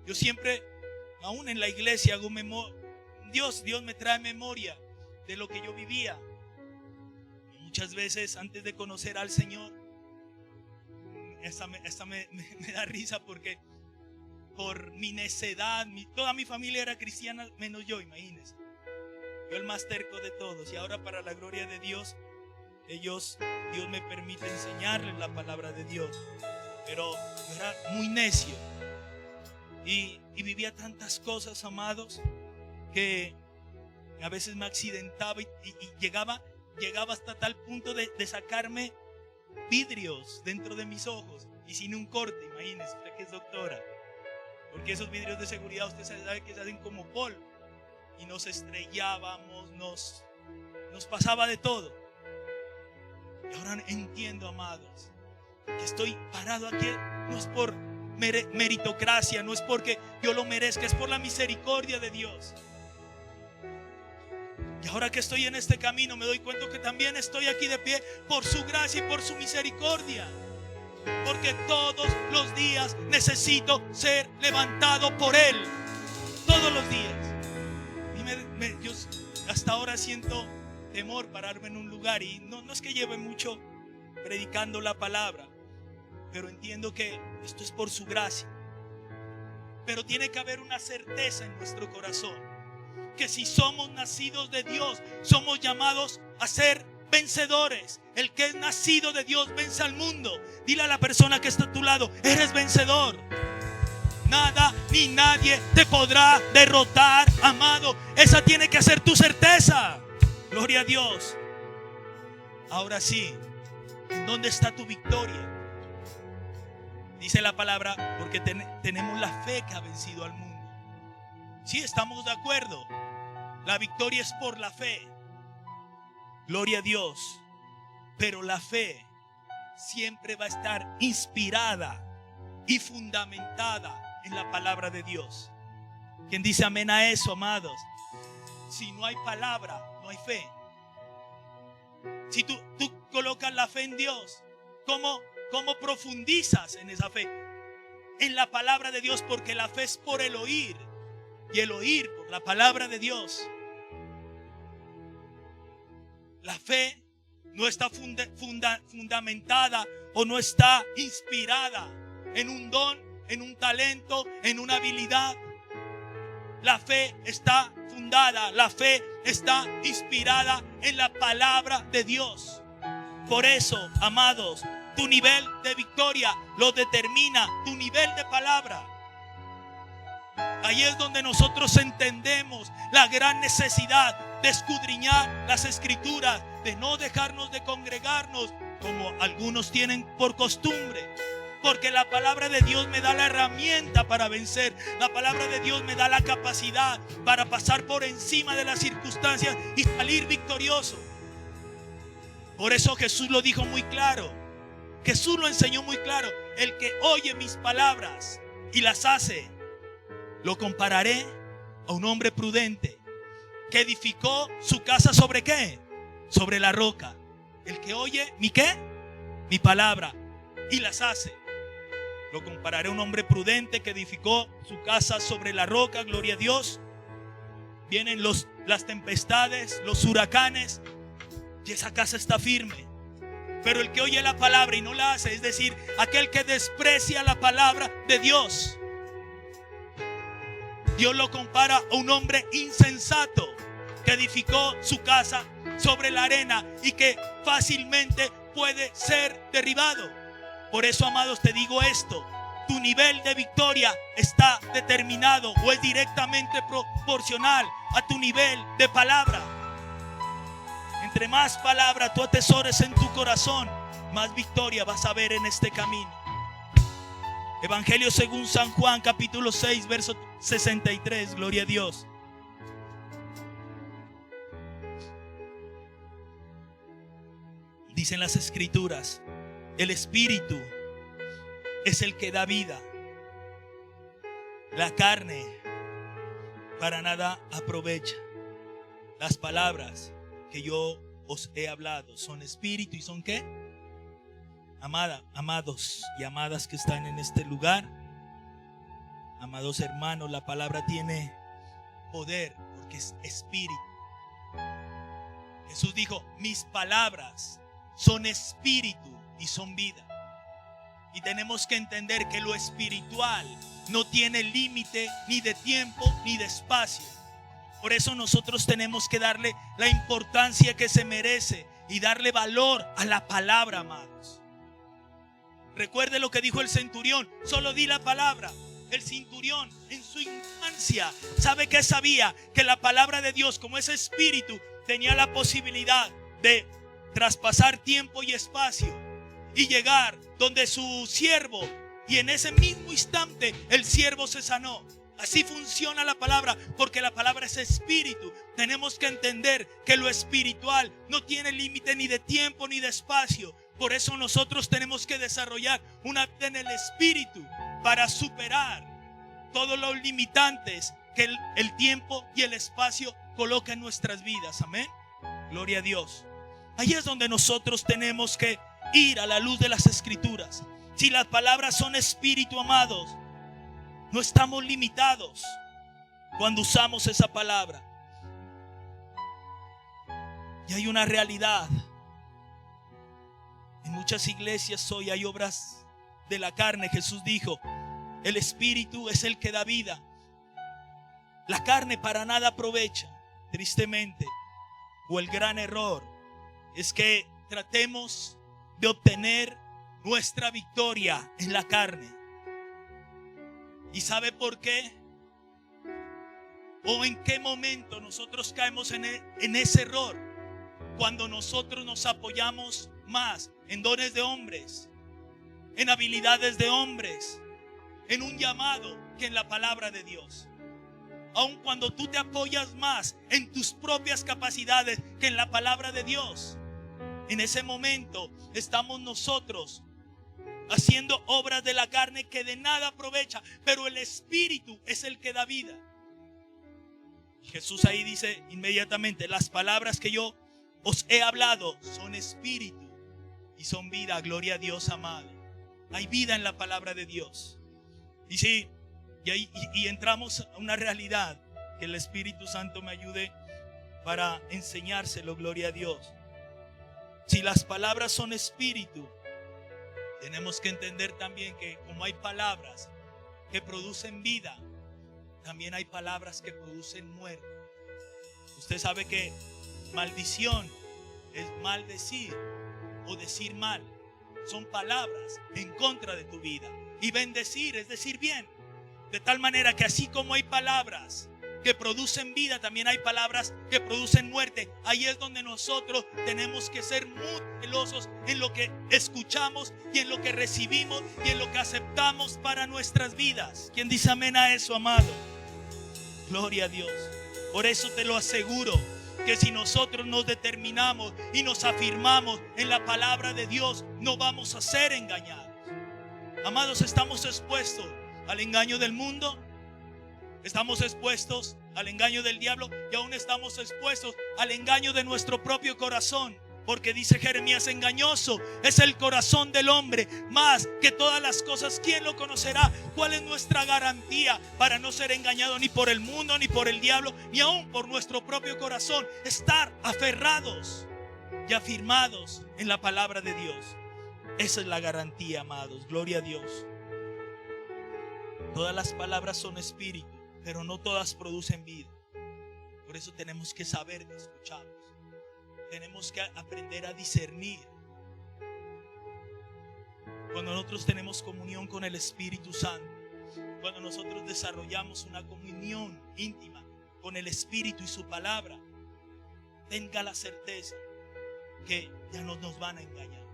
Yo siempre, aún en la iglesia, hago memoria. Dios me trae memoria de lo que yo vivía. Y muchas veces antes de conocer al Señor, esta me da risa, porque por mi necedad, toda mi familia era cristiana menos yo, imagínense. Yo el más terco de todos. Y ahora, para la gloria de Dios, Dios me permite enseñarles la palabra de Dios. Pero yo era muy necio y vivía tantas cosas, amados, que a veces me accidentaba y llegaba hasta tal punto de sacarme vidrios dentro de mis ojos y sin un corte. Imagínense, usted que es doctora, porque esos vidrios de seguridad usted sabe que se hacen como polvo, y nos estrellábamos, nos pasaba de todo. Y ahora entiendo, amados, que estoy parado aquí no es por meritocracia, no es porque yo lo merezca, es por la misericordia de Dios. Y ahora que estoy en este camino, me doy cuenta que también estoy aquí de pie por su gracia y por su misericordia. Porque todos los días necesito ser levantado por Él. Todos los días. Y yo hasta ahora siento temor pararme en un lugar, y no es que lleve mucho predicando la palabra, pero entiendo que esto es por su gracia. Pero tiene que haber una certeza en nuestro corazón, que si somos nacidos de Dios, somos llamados a ser vencedores. El que es nacido de Dios vence al mundo. Dile a la persona que está a tu lado, eres vencedor. Nada ni nadie te podrá derrotar, amado. Esa tiene que ser tu certeza. Gloria a Dios. Ahora sí, ¿en dónde está tu victoria? Dice la palabra, porque tenemos la fe que ha vencido al mundo. Sí, estamos de acuerdo. La victoria es por la fe. Gloria a Dios. Pero la fe siempre va a estar inspirada y fundamentada en la palabra de Dios. ¿Quién dice amén a eso, amados? Si no hay palabra, no hay fe. Si tú colocas la fe en Dios, ¿cómo profundizas en esa fe? en la palabra de Dios, porque la fe es por el oír y el oír por la palabra de Dios. La fe no está fundamentada o no está inspirada en un don, en un talento, en una habilidad. La fe está fundada, la fe está inspirada en la palabra de Dios. Por eso, amados, tu nivel de victoria lo determina tu nivel de palabra. Ahí es donde nosotros entendemos la gran necesidad de escudriñar las escrituras, de no dejarnos de congregarnos como algunos tienen por costumbre. Porque la palabra de Dios me da la herramienta para vencer. La palabra de Dios me da la capacidad para pasar por encima de las circunstancias y salir victorioso. Por eso Jesús lo dijo muy claro. Jesús lo enseñó muy claro. El que oye mis palabras y las hace, lo compararé a un hombre prudente que edificó su casa ¿sobre qué? Sobre la roca. El que oye mi ¿qué? Mi palabra y las hace, lo compararé a un hombre prudente que edificó su casa sobre la roca. Gloria a Dios. Vienen las tempestades, los huracanes, y esa casa está firme. Pero el que oye la palabra y no la hace, es decir, aquel que desprecia la palabra de Dios, Dios lo compara a un hombre insensato que edificó su casa sobre la arena y que fácilmente puede ser derribado. Por eso, amados, te digo esto: tu nivel de victoria está determinado o es directamente proporcional a tu nivel de palabra. Entre más palabra tú atesores en tu corazón, más victoria vas a ver en este camino. Evangelio según San Juan, capítulo 6, verso 63. Gloria a Dios. Dicen las escrituras: el Espíritu es el que da vida. La carne para nada aprovecha. Las palabras que yo os he hablado son espíritu y son ¿qué? Amados y amadas que están en este lugar, amados hermanos, la palabra tiene poder porque es espíritu. Jesús dijo: mis palabras son espíritu y son vida. Y tenemos que entender que lo espiritual no tiene límite ni de tiempo ni de espacio. Por eso nosotros tenemos que darle la importancia que se merece y darle valor a la palabra, amados. Recuerde lo que dijo el centurión: solo di la palabra. El centurión en su infancia, ¿sabe qué sabía? Que la palabra de Dios, como ese espíritu, tenía la posibilidad de traspasar tiempo y espacio y llegar donde su siervo, y en ese mismo instante el siervo se sanó. Así funciona la palabra, porque la palabra es espíritu. Tenemos que entender que lo espiritual no tiene límite ni de tiempo ni de espacio. Por eso nosotros tenemos que desarrollar una vida en el espíritu para superar todos los limitantes que el tiempo y el espacio colocan en nuestras vidas. Amén. Gloria a Dios. Ahí es donde nosotros tenemos que ir a la luz de las escrituras. Si las palabras son espíritu, amados, no estamos limitados cuando usamos esa palabra. Y hay una realidad. En muchas iglesias hoy hay obras de la carne. Jesús dijo: el espíritu es el que da vida. La carne para nada aprovecha. Tristemente, o el gran error es que tratemos de obtener nuestra victoria en la carne. ¿Y sabe por qué? ¿O en qué momento nosotros caemos en ese error? Cuando nosotros nos apoyamos más en dones de hombres, en habilidades de hombres, en un llamado, que en la palabra de Dios. Aun cuando tú te apoyas más en tus propias capacidades que en la palabra de Dios, en ese momento estamos nosotros haciendo obras de la carne que de nada aprovecha, pero el espíritu es el que da vida. Jesús ahí dice inmediatamente: las palabras que yo os he hablado son espíritu y son vida. Gloria a Dios, amado. Hay vida en la palabra de Dios. Y entramos a una realidad que el Espíritu Santo me ayude para enseñárselo, gloria a Dios. Si las palabras son espíritu, tenemos que entender también que como hay palabras que producen vida, también hay palabras que producen muerte. Usted sabe que maldición es maldecir o decir mal. Son palabras en contra de tu vida. Y bendecir es decir bien. De tal manera que así como hay palabras que producen vida, también hay palabras que producen muerte. Ahí es donde nosotros tenemos que ser muy celosos en lo que escuchamos y en lo que recibimos y en lo que aceptamos para nuestras vidas. ¿Quién dice amén a eso, amado? Gloria a Dios. Por eso te lo aseguro, que si nosotros nos determinamos y nos afirmamos en la palabra de Dios, no vamos a ser engañados. Amados, estamos expuestos al engaño del mundo, estamos expuestos al engaño del diablo y aún estamos expuestos al engaño de nuestro propio corazón. Porque dice Jeremías, engañoso es el corazón del hombre, más que todas las cosas, ¿quién lo conocerá? ¿Cuál es nuestra garantía para no ser engañado ni por el mundo, ni por el diablo, ni aún por nuestro propio corazón? Estar aferrados y afirmados en la palabra de Dios. Esa es la garantía, amados. Gloria a Dios. Todas las palabras son espíritu, pero no todas producen vida. Por eso tenemos que saber escuchar. Tenemos que aprender a discernir. Cuando nosotros tenemos comunión con el Espíritu Santo, cuando nosotros desarrollamos una comunión íntima con el Espíritu y su palabra, tenga la certeza que ya no nos van a engañar.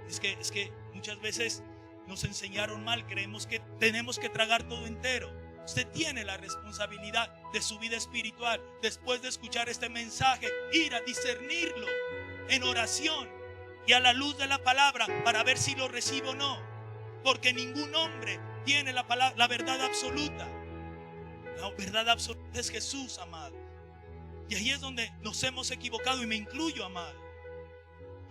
Es que muchas veces nos enseñaron mal, creemos que tenemos que tragar todo entero. Usted tiene la responsabilidad de su vida espiritual, después de escuchar este mensaje, ir a discernirlo en oración y a la luz de la palabra para ver si lo recibe o no. Porque ningún hombre tiene la verdad absoluta. La verdad absoluta es Jesús, amado. Y ahí es donde nos hemos equivocado, y me incluyo, amado.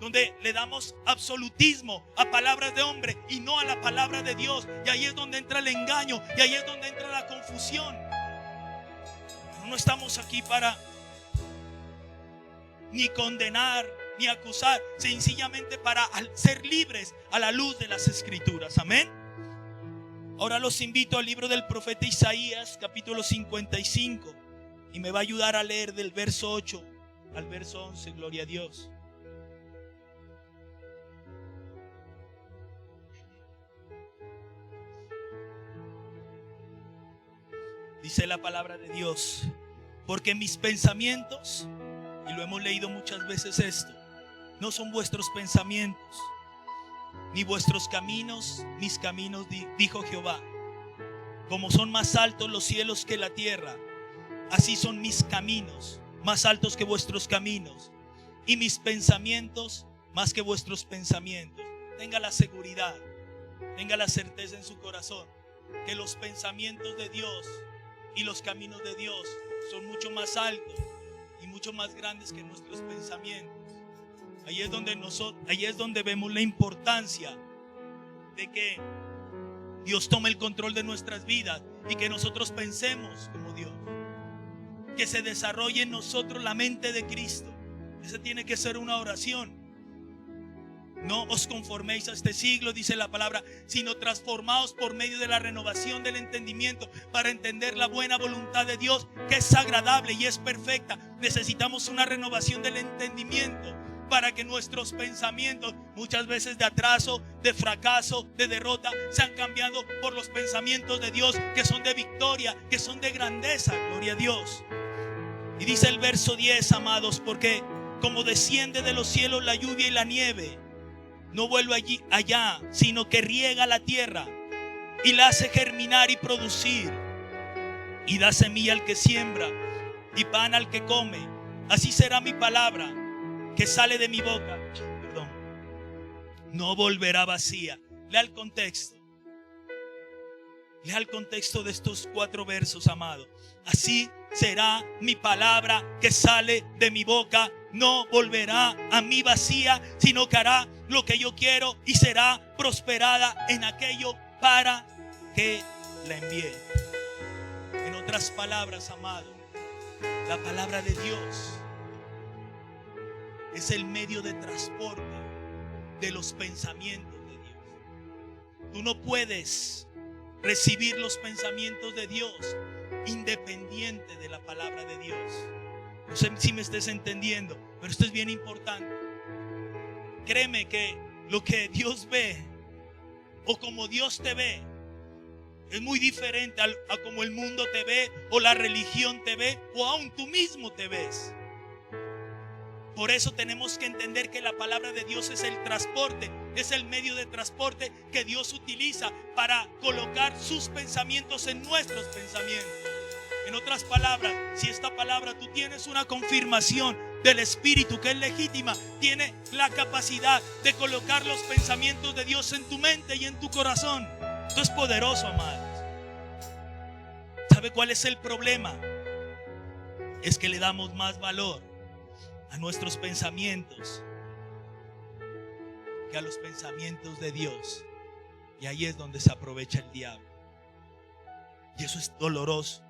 Donde le damos absolutismo a palabras de hombre y no a la palabra de Dios. Y ahí es donde entra el engaño, y ahí es donde entra la confusión. Pero no estamos aquí para ni condenar ni acusar, sencillamente para ser libres a la luz de las Escrituras. Amén. Ahora los invito al libro del profeta Isaías, capítulo 55, y me va a ayudar a leer del verso 8 al verso 11. Gloria a Dios. Dice la palabra de Dios: porque mis pensamientos, y lo hemos leído muchas veces esto, no son vuestros pensamientos, ni vuestros caminos mis caminos, dijo Jehová. Como son más altos los cielos que la tierra, así son mis caminos más altos que vuestros caminos, y mis pensamientos más que vuestros pensamientos. Tenga la seguridad, tenga la certeza en su corazón que los pensamientos de Dios y los caminos de Dios son mucho más altos y mucho más grandes que nuestros pensamientos. Ahí es donde vemos la importancia de que Dios tome el control de nuestras vidas y que nosotros pensemos como Dios, que se desarrolle en nosotros la mente de Cristo. Esa tiene que ser una oración. No os conforméis a este siglo, dice la palabra, sino transformaos por medio de la renovación del entendimiento, para entender la buena voluntad de Dios, que es agradable y es perfecta. Necesitamos una renovación del entendimiento para que nuestros pensamientos, muchas veces de atraso, de fracaso, de derrota, sean cambiados por los pensamientos de Dios, que son de victoria, que son de grandeza. Gloria a Dios. Y dice el verso 10, amados: porque como desciende de los cielos la lluvia y la nieve, no vuelve allá, sino que riega la tierra y la hace germinar y producir, y da semilla al que siembra y pan al que come, así será mi palabra que sale de mi boca. No volverá vacía. Lea el contexto. Lea el contexto de estos 4 versos, amado. Así será mi palabra que sale de mi boca. No volverá a mí vacía, sino que hará lo que yo quiero y será prosperada en aquello para que la envíe. En otras palabras, amado, la palabra de Dios es el medio de transporte de los pensamientos de Dios. Tú no puedes recibir los pensamientos de Dios independiente de la palabra de Dios. No sé si me estés entendiendo, pero esto es bien importante. Créeme que lo que Dios ve o como Dios te ve es muy diferente a como el mundo te ve, o la religión te ve, o aún tú mismo te ves. Por eso tenemos que entender que la palabra de Dios es el transporte, es el medio de transporte que Dios utiliza para colocar sus pensamientos en nuestros pensamientos. En otras palabras, si esta palabra tú tienes una confirmación del Espíritu que es legítima, tiene la capacidad de colocar los pensamientos de Dios en tu mente y en tu corazón. Esto es poderoso, amados. ¿Sabe cuál es el problema? Es que le damos más valor a nuestros pensamientos que a los pensamientos de Dios. Y ahí es donde se aprovecha el diablo. Y eso es doloroso.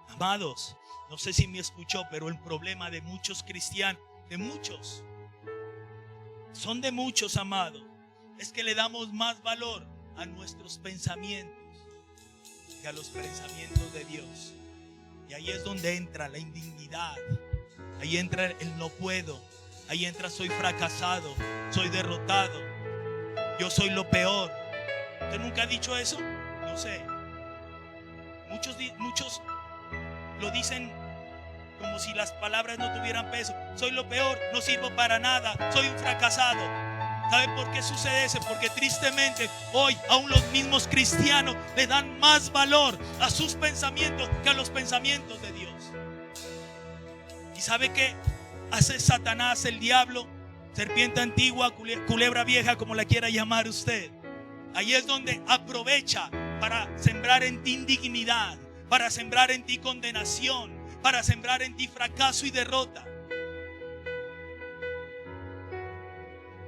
Amados, no sé si me escuchó, pero el problema de muchos cristianos, son de muchos, amados, es que le damos más valor a nuestros pensamientos que a los pensamientos de Dios. Y ahí es donde entra la indignidad. Ahí entra el no puedo. Ahí entra soy fracasado, soy derrotado, yo soy lo peor. ¿Usted nunca ha dicho eso? No sé. Muchos lo dicen como si las palabras no tuvieran peso. Soy lo peor, no sirvo para nada, soy un fracasado. ¿Sabe por qué sucede eso? Porque tristemente hoy aún los mismos cristianos le dan más valor a sus pensamientos que a los pensamientos de Dios. ¿Y sabe qué hace Satanás, el diablo? Serpiente antigua, culebra vieja, como la quiera llamar usted. Ahí es donde aprovecha para sembrar en ti indignidad, para sembrar en ti condenación, para sembrar en ti fracaso y derrota.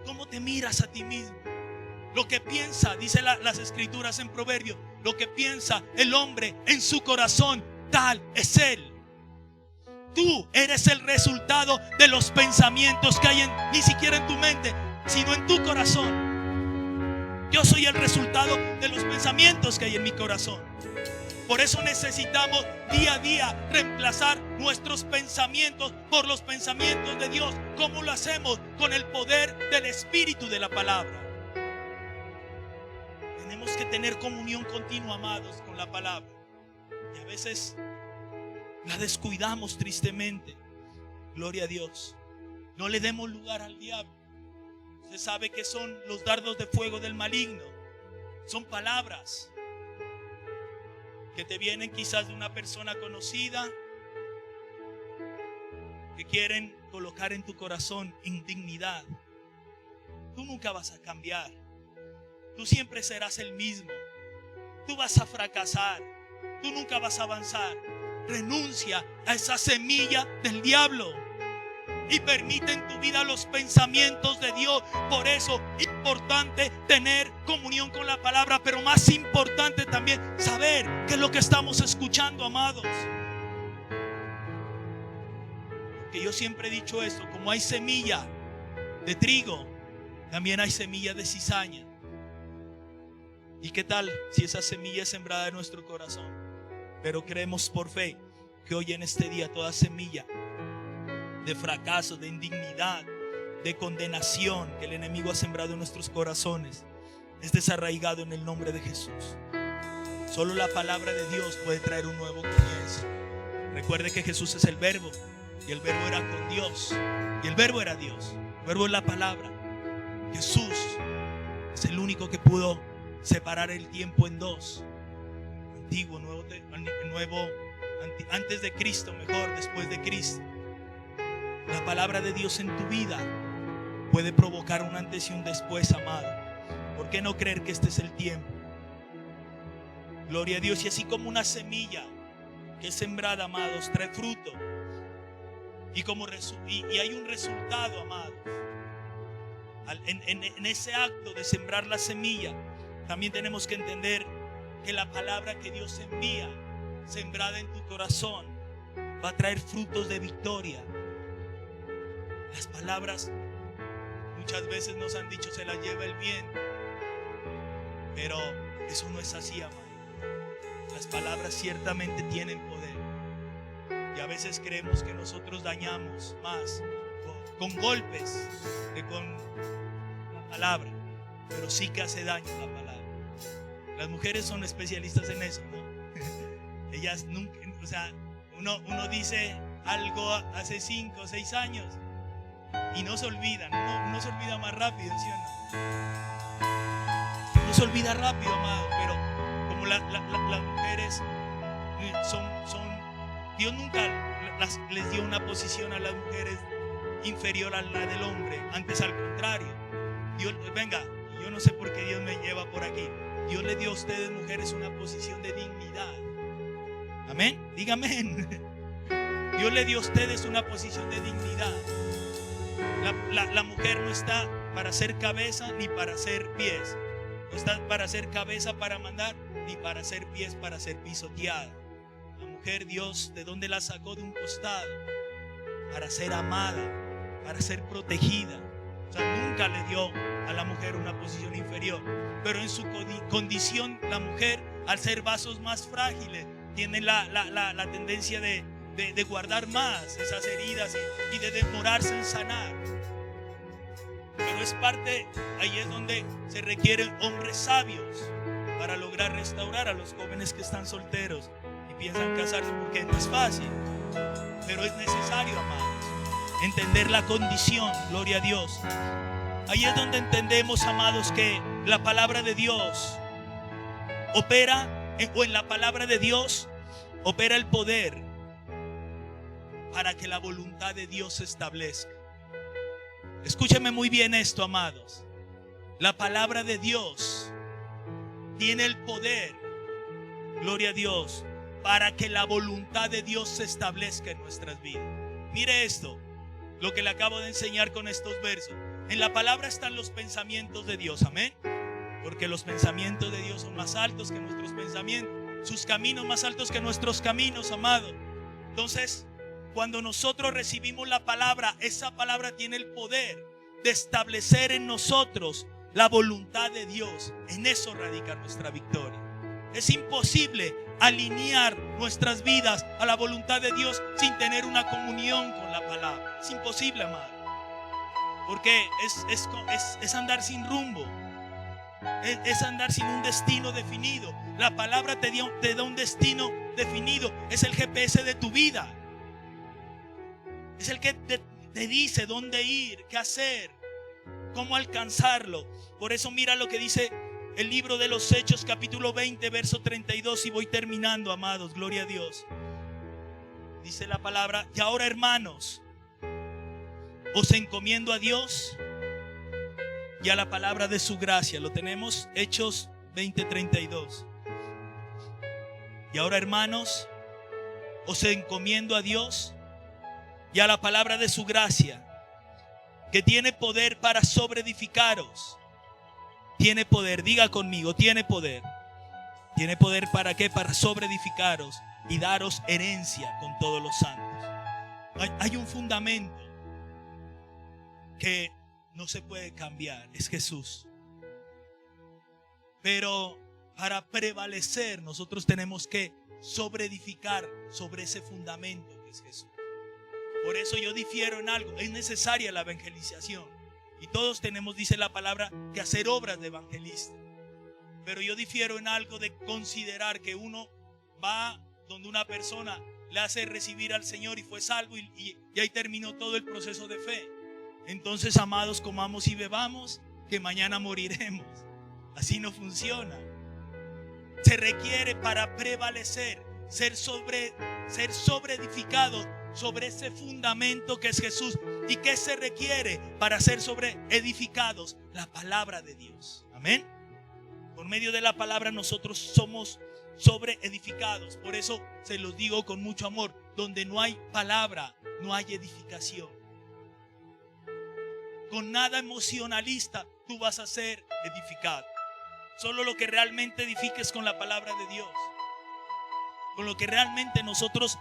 ¿Cómo te miras a ti mismo? Lo que piensa, dice las escrituras en Proverbios, lo que piensa el hombre en su corazón, tal es él. Tú eres el resultado de los pensamientos que hay ni siquiera en tu mente, sino en tu corazón. Yo soy el resultado de los pensamientos que hay en mi corazón. Por eso necesitamos día a día reemplazar nuestros pensamientos por los pensamientos de Dios. ¿Cómo lo hacemos? Con el poder del Espíritu de la palabra. Tenemos que tener comunión continua, amados, con la palabra. Y a veces la descuidamos tristemente. Gloria a Dios. No le demos lugar al diablo. Usted sabe que son los dardos de fuego del maligno. Son palabras que te vienen quizás de una persona conocida, que quieren colocar en tu corazón indignidad. Tú nunca vas a cambiar. Tú siempre serás el mismo. Tú vas a fracasar. Tú nunca vas a avanzar. Renuncia a esa semilla del diablo y permite en tu vida los pensamientos de Dios. Por eso es importante tener comunión con la palabra, pero más importante también saber qué es lo que estamos escuchando, amados. Porque yo siempre he dicho esto: como hay semilla de trigo, también hay semilla de cizaña. ¿Y qué tal si esa semilla es sembrada en nuestro corazón? Pero creemos por fe que hoy en este día toda semilla de fracaso, de indignidad, de condenación que el enemigo ha sembrado en nuestros corazones es desarraigado en el nombre de Jesús. Solo la palabra de Dios puede traer un nuevo comienzo. Recuerde que Jesús es el verbo, y el verbo era con Dios, y el verbo era Dios. El verbo es la palabra. Jesús es el único que pudo separar el tiempo en dos: antiguo, nuevo, antes de Cristo, mejor, después de Cristo. La palabra de Dios en tu vida puede provocar un antes y un después, amado. ¿Por qué no creer que este es el tiempo? Gloria a Dios. Y así como una semilla que es sembrada, amados, trae fruto, y hay un resultado, amados, en ese acto de sembrar la semilla también tenemos que entender que la palabra que Dios envía, sembrada en tu corazón, va a traer frutos de victoria. Las palabras muchas veces nos han dicho se las lleva el viento, pero eso no es así, amado. Las palabras ciertamente tienen poder, y a veces creemos que nosotros dañamos más con golpes que con la palabra, pero sí que hace daño la palabra. Las mujeres son especialistas en eso, ¿no? Ellas nunca, o sea, uno dice algo hace 5 o 6 años y no se olvidan, uno se olvida más rápido, ¿sí o no? No se olvida rápido, amado, pero como las mujeres son Dios nunca les dio una posición a las mujeres inferior a la del hombre, antes al contrario. Dios, venga, yo no sé por qué Dios me lleva por aquí. Dios le dio a ustedes, mujeres, una posición de dignidad. Amén, dígame. Dios le dio a ustedes una posición de dignidad. La mujer no está para ser cabeza ni para ser pies. No está para ser cabeza para mandar, ni para ser pies para ser pisoteada. La mujer, Dios, ¿de dónde la sacó? De un costado, para ser amada, para ser protegida. O sea, nunca le dio a la mujer una posición inferior. Pero en su condición, la mujer, al ser vasos más frágiles, tiene la tendencia de guardar más esas heridas y de demorarse en sanar. Pero es parte, ahí es donde se requieren hombres sabios para lograr restaurar a los jóvenes que están solteros y piensan casarse, porque no es fácil, pero es necesario, amados, entender la condición. Gloria a Dios. Ahí es donde entendemos, amados, que la palabra de Dios opera, o en la palabra de Dios opera el poder para que la voluntad de Dios se establezca. Escúcheme muy bien esto, amados. La palabra de Dios tiene el poder, gloria a Dios, para que la voluntad de Dios se establezca en nuestras vidas. Mire esto, lo que le acabo de enseñar con estos versos. En la palabra están los pensamientos de Dios, amén. Porque los pensamientos de Dios son más altos que nuestros pensamientos, sus caminos más altos que nuestros caminos, amado. Entonces, cuando nosotros recibimos la palabra, esa palabra tiene el poder de establecer en nosotros la voluntad de Dios. En eso radica nuestra victoria. Es imposible alinear nuestras vidas a la voluntad de Dios sin tener una comunión con la palabra. Es imposible, amado. Porque es andar sin rumbo. Es andar sin un destino definido. La palabra te da un destino definido. Es el GPS de tu vida. Es el que te dice dónde ir, qué hacer, cómo alcanzarlo. Por eso mira lo que dice el libro de los Hechos, capítulo 20, verso 32. Y voy terminando, amados, gloria a Dios. Dice la palabra: y ahora, hermanos, os encomiendo a Dios y a la palabra de su gracia. Lo tenemos, Hechos 20:32. Y ahora, hermanos, os encomiendo a Dios y a la palabra de su gracia, que tiene poder para sobreedificaros. Tiene poder, diga conmigo, tiene poder. ¿Tiene poder para qué? Para sobreedificaros y daros herencia con todos los santos. Hay un fundamento que no se puede cambiar, es Jesús. Pero para prevalecer, nosotros tenemos que sobreedificar sobre ese fundamento que es Jesús. Por eso yo difiero en algo. Es necesaria la evangelización, y todos tenemos, dice la palabra, que hacer obras de evangelista. Pero yo difiero en algo de considerar que uno va donde una persona le hace recibir al Señor y fue salvo y ahí terminó todo el proceso de fe. Entonces, amados, comamos y bebamos, que mañana moriremos. Así no funciona. Se requiere, para prevalecer, ser sobreedificado sobre ese fundamento que es Jesús. ¿Y qué se requiere para ser sobreedificados? La palabra de Dios. Amén. Por medio de la palabra nosotros somos sobreedificados. Por eso se los digo con mucho amor: donde no hay palabra, no hay edificación. Con nada emocionalista tú vas a ser edificado. Solo lo que realmente edifica es con la palabra de Dios. Con lo que realmente nosotros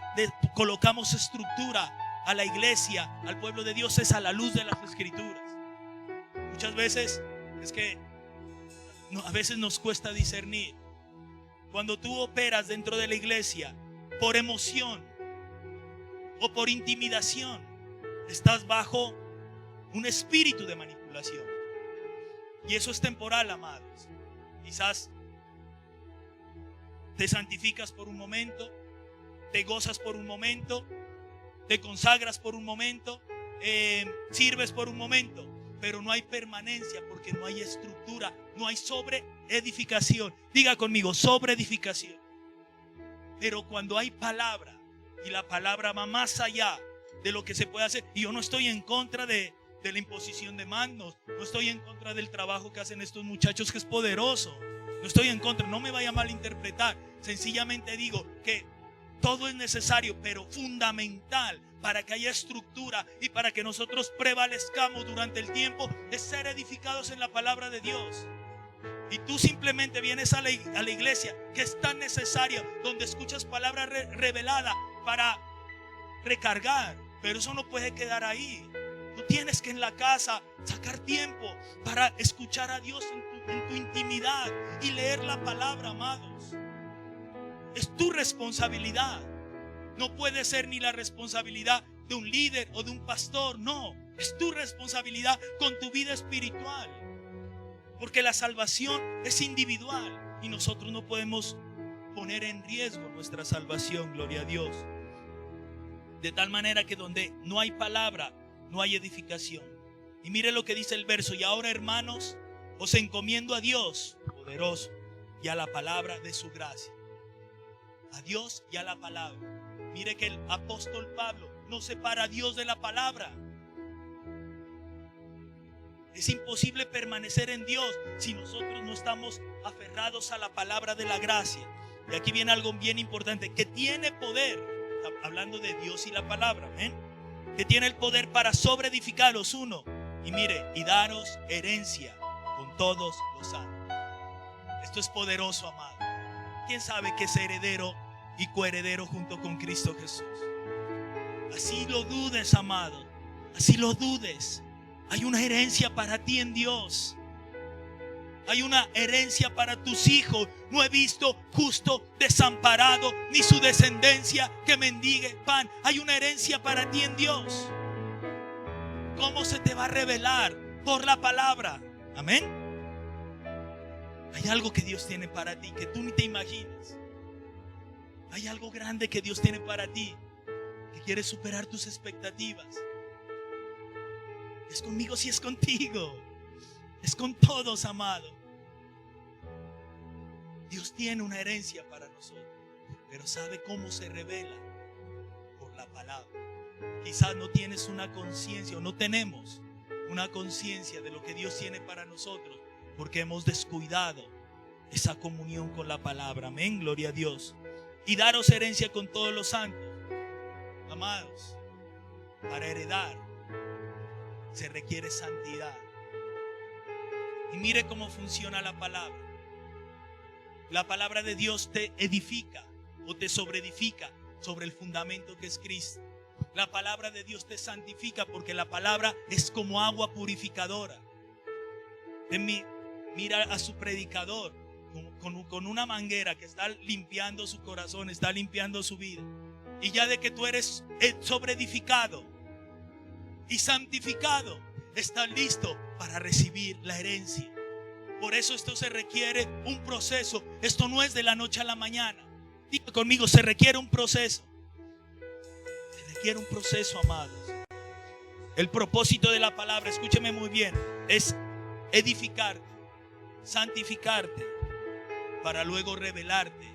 colocamos estructura a la iglesia, al pueblo de Dios, es a la luz de las Escrituras. Muchas veces es que a veces nos cuesta discernir. Cuando tú operas dentro de la iglesia por emoción o por intimidación, estás bajo un espíritu de manipulación. Y eso es temporal, amados. Quizás te santificas por un momento, te gozas por un momento, te consagras por un momento, sirves por un momento, pero no hay permanencia porque no hay estructura, no hay sobreedificación. Diga conmigo, sobreedificación. Pero cuando hay palabra, y la palabra va más allá de lo que se puede hacer, y yo no estoy en contra de la imposición de mandos, no estoy en contra del trabajo que hacen estos muchachos, que es poderoso, no estoy en contra, no me vaya a malinterpretar. Sencillamente digo que todo es necesario, pero fundamental para que haya estructura y para que nosotros prevalezcamos durante el tiempo, es ser edificados en la palabra de Dios. Y tú simplemente vienes a la iglesia, que es tan necesaria, donde escuchas palabra revelada para recargar, pero eso no puede quedar ahí. Tú tienes que en la casa sacar tiempo para escuchar a Dios en tu intimidad y leer la palabra, amados. Es tu responsabilidad. No puede ser ni la responsabilidad de un líder o de un pastor. No, es tu responsabilidad con tu vida espiritual. Porque la salvación es individual y nosotros no podemos poner en riesgo nuestra salvación, gloria a Dios. De tal manera que donde no hay palabra, no hay edificación. Y mire lo que dice el verso: y ahora, hermanos, os encomiendo a Dios poderoso y a la palabra de su gracia. A Dios y a la palabra. Mire que el apóstol Pablo no separa a Dios de la palabra. Es imposible permanecer en Dios si nosotros no estamos aferrados a la palabra de la gracia. Y aquí viene algo bien importante, que tiene poder, hablando de Dios y la palabra, ¿ven? Que tiene el poder para sobreedificaros, uno. Y mire, y daros herencia con todos los santos. Esto es poderoso, amado. ¿Quién sabe que es heredero y coheredero junto con Cristo Jesús? Así lo dudes, amado. Así lo dudes. Hay una herencia para ti en Dios. Hay una herencia para tus hijos. No he visto justo desamparado, ni su descendencia que mendigue pan. Hay una herencia para ti en Dios. ¿Cómo se te va a revelar? Por la palabra. Amén. Hay algo que Dios tiene para ti que tú ni te imaginas. Hay algo grande que Dios tiene para ti, que quiere superar tus expectativas. Es conmigo si es contigo. Es con todos, amado. Dios tiene una herencia para nosotros, pero sabe cómo se revela: por la palabra. Quizás no tienes una conciencia, o no tenemos una conciencia de lo que Dios tiene para nosotros, porque hemos descuidado esa comunión con la palabra. Amén, gloria a Dios. Y daros herencia con todos los santos. Amados, para heredar se requiere santidad. Y mire cómo funciona la palabra. La palabra de Dios te edifica o te sobreedifica sobre el fundamento que es Cristo. La palabra de Dios te santifica porque la palabra es como agua purificadora. Mira a su predicador con una manguera que está limpiando su corazón, está limpiando su vida. Y ya de que tú eres sobreedificado y santificado, estás listo para recibir la herencia. Por eso esto se requiere un proceso. Esto no es de la noche a la mañana. Diga conmigo, se requiere un proceso. Se requiere un proceso, amados. El propósito de la palabra, escúcheme muy bien, es edificarte, santificarte, para luego revelarte